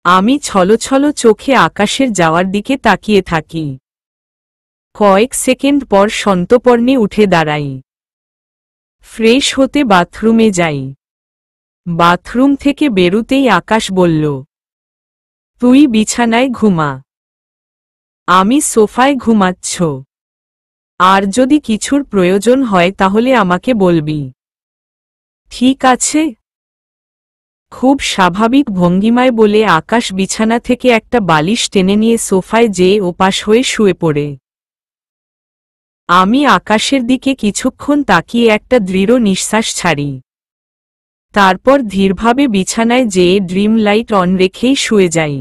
আমি ছলছল চোখে আকাশের যাওয়ার দিকে তাকিয়ে থাকি। কয়েক সেকেন্ড পর সন্তর্পণে উঠে দাঁড়াই। ফ্রেশ হতে বাথরুমে যাই। বাথরুম থেকে বেরুতেই আকাশ বলল, তুই বিছানায় ঘুমা। আমি সোফায় ঘুমাচ্ছ। আর যদি কিছুর প্রয়োজন হয় তাহলে আমাকে বলবি। ঠিক আছে? খুব স্বাভাবিক ভঙ্গিমায় বলে আকাশ বিছানা থেকে একটা বালিশ টেনে নিয়ে সোফায় যেয়ে ওপাশ হয়ে শুয়ে পড়ে। আমি আকাশের দিকে কিছুক্ষণ তাকিয়ে একটা দৃঢ় নিঃশ্বাস ছাড়ি। তারপর ধীরভাবে বিছানায় যেয়ে ড্রিম লাইট অন রেখেই শুয়ে যাই।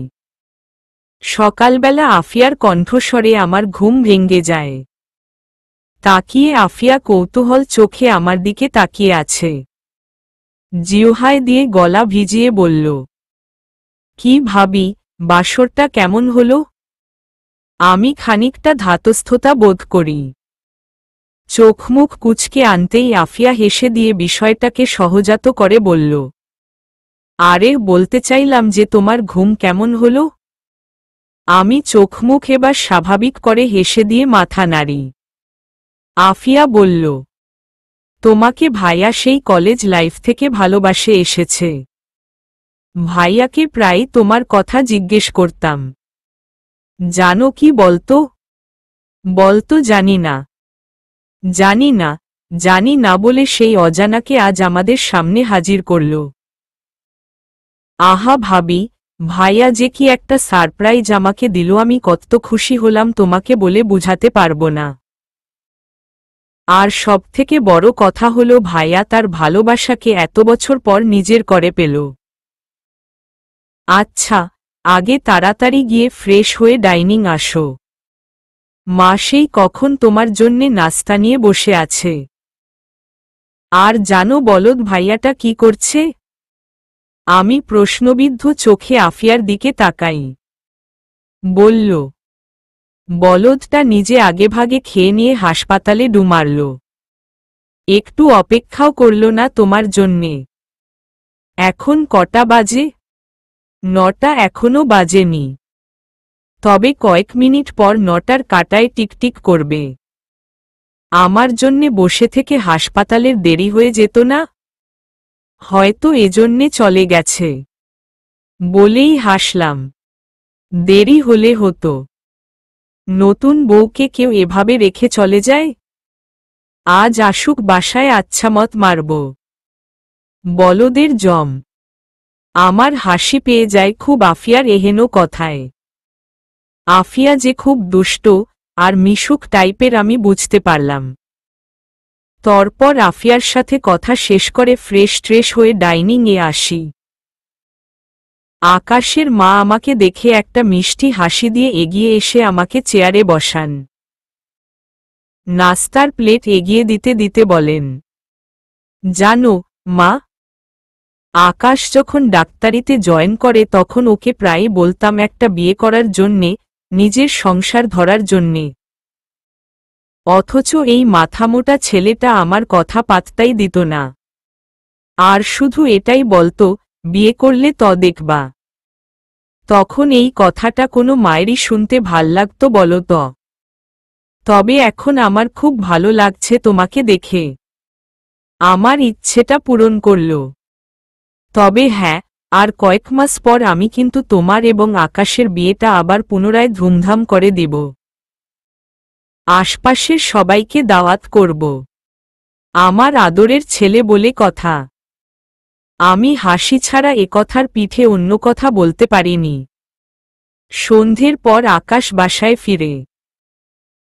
সকালবেলা আফিয়ার কণ্ঠস্বরে আমার ঘুম ভেঙে যায়। তাকিয়ে আফিয়া কৌতূহল চোখে আমার দিকে তাকিয়ে আছে। জিহ্বায় দিয়ে গলা ভিজিয়ে বলল, কি ভাবি, বাসরটা কেমন হলো? আমি খানিকটা ধাতস্থতা বোধ করি। চোখমুখ কুঁচকে আনতেই আফিয়া হেসে দিয়ে বিষয়টাকে সহজাত করে বলল, আরে বলতে চাইলাম যে তোমার ঘুম কেমন হলো? আমি চোখ মুখ এবার স্বাভাবিক করে হেসে দিয়ে মাথা নাড়ি। আফিয়া বলল, তোমাকে ভাইয়া সেই কলেজ লাইফ থেকে ভালোবাসে এসেছে। ভাইয়াকে প্রায় তোমার কথা জিজ্ঞেস করতাম। জানো কি বলতো? বলতো জানি না। জানি না, জানি না বলে সেই অজানাকে আজ আমাদের সামনে হাজির করল। আহা ভাবি, ভাইয়া যে কি একটা সারপ্রাইজ আমাকে দিল, আমি কত খুশি হলাম তোমাকে বলে বুঝাতে পারবো না। আর সবথেকে বড় কথা হলো ভাইয়া তার ভালোবাসাকে এত বছর পর নিজের করে পেল। আচ্ছা, আগে তাড়াতাড়ি গিয়ে ফ্রেশ হয়ে ডাইনিং আসো। মা সেই কখন তোমার জন্যে নাস্তা নিয়ে বসে আছে। আর জানো বলদ ভাইয়াটা কি করছে? আমি প্রশ্নবিদ্ধ চোখে আফিয়ার দিকে তাকাই। বলল, বলদটা নিজে আগেভাগে খেয়ে নিয়ে হাসপাতালে ডু মারল। একটু অপেক্ষাও করল না তোমার জন্যে। এখন কটা বাজে? 9টা এখনো বাজেনি। তবে কয়েক মিনিট পর 9টার কাঁটায় টিকটিক করবে। আমার জন্যে বসে থেকে হাসপাতালের দেরি হয়ে যেত না? হয়তো এজন্যে চলে গেছে। বলেই হাসলাম। দেরি হলে হতো। নতুন বউকে কেউ এভাবে রেখে চলে যায়? আজ আসুক বাসায়, আচ্ছা মত মারব। বলদের জম। আমার হাসি পেয়ে যায় খুব আফিয়ার এহেন কথায়। আফিয়া যে খুব দুষ্ট আর মিশুক টাইপের আমি বুঝতে পারলাম। তারপর আফিয়ার সাথে কথা শেষ করে ফ্রেশ ট্রেশ হয়ে ডাইনিং এ আসি। আকাশের মা আমাকে দেখে একটা মিষ্টি হাসি দিয়ে এগিয়ে এসে আমাকে চেয়ারে বসান। নাস্তার প্লেট এগিয়ে দিতে দিতে বলেন, জানো মা, আকাশ যখন ডাক্তারিতে জয়েন করে তখন ওকে প্রায় বলতাম একটা বিয়ে করার জন্যে, নিজের সংসার ধরার জন্যে। অথচ এই মাথামোটা ছেলেটা আমার কথা পাত্তাই দিত না। আর শুধু এটাই বলতো, বিয়ে করলে ত দেখবা। তখন এই কথাটা কোনো মায়েরই শুনতে ভাল লাগতো বলো তো? তবে এখন আমার খুব ভালো লাগছে তোমাকে দেখে। আমার ইচ্ছেটা পূরণ করল। তবে হ্যাঁ, আর কয়েক মাস পর আমি কিন্তু তোমার এবং আকাশের বিয়েটা আবার পুনরায় ধুমধাম করে দিব। আশপাশের সবাইকে দাওয়াত করব। আমার আদরের ছেলে বলে কথা। আমি হাসি ছাড়া একথার পিঠে অন্য কথা বলতে পারিনি। সন্ধ্যের পর আকাশ বাসায় ফিরে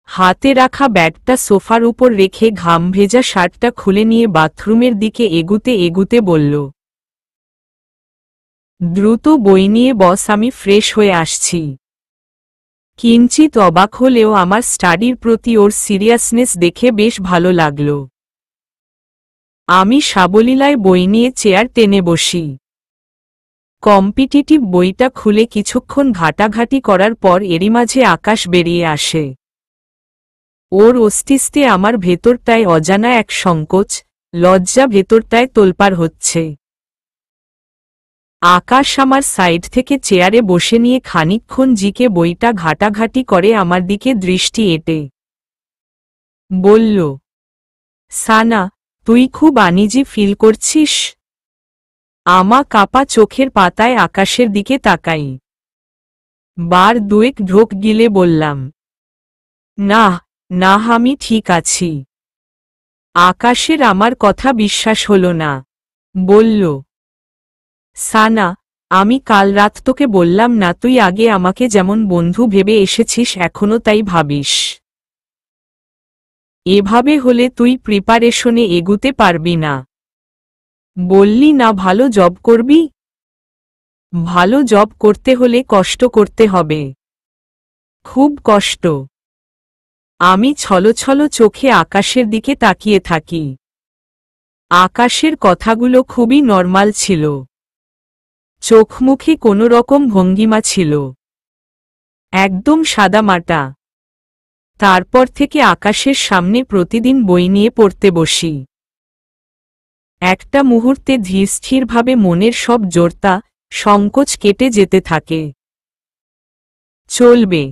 হাতে রাখা ব্যাগটা সোফার উপর রেখে ঘাম ভেজা শার্টটা খুলে নিয়ে বাথরুমের দিকে এগুতে এগুতে বলল, দ্রুত বই নিয়ে বস, আমি ফ্রেশ হয়ে আসছি। কিঞ্চিত অবাক হলেও আমার স্টাডির প্রতি ওর সিরিয়াসনেস দেখে বেশ ভালো লাগল। আমি সাবলীলায় বই নিয়ে চেয়ার টেনে বসি। কম্পিটিটিভ বইটা খুলে কিছুক্ষণ ঘাটাঘাটি করার পর এরই মাঝে আকাশ বেরিয়ে আসে। ওর অস্তিত্বে আমার ভেতরটায় অজানা এক সংকোচ, লজ্জা ভেতরটায় তোলপাড় হচ্ছে। আকাশ আমার সাইড থেকে চেয়ারে বসে নিয়ে খানিকক্ষণ জিকে বইটা ঘাটাঘাটি করে আমার দিকে দৃষ্টি এঁটে বলল, সানা, তুই খুব আনইজি ফিল করছিস? আমা কাপা চোখের পাতায় আকাশের দিকে তাকাই। বার দুয়েক ঢোক গিলে বললাম, না না, আমি ঠিক আছি। আকাশের আমার কথা বিশ্বাস হল না। বলল, সানা, আমি কাল রাত তোকে বললাম না তুই আগে আমাকে যেমন বন্ধু ভেবে এসেছিস এখনো তাই ভাবিস? এভাবে হলে তুই প্রিপারেশনে এগুতে পারবি না। বললি না ভালো জব করবি? ভালো জব করতে হলে কষ্ট করতে হবে, খুব কষ্ট। আমি ছলছল চোখে আকাশের দিকে তাকিয়ে থাকি। আকাশের কথাগুলো খুবই নরমাল ছিল। চোখ মুখে কোনো রকম ভঙ্গিমা ছিল, একদম সাদামাটা। তারপর থেকে আকাশের সামনে প্রতিদিন বই নিয়ে পড়তে বসি। একটা মুহূর্তে ধীরস্থিরভাবে মনের সব জড়তা, সংকোচ কেটে যেতে থাকে। চলবে।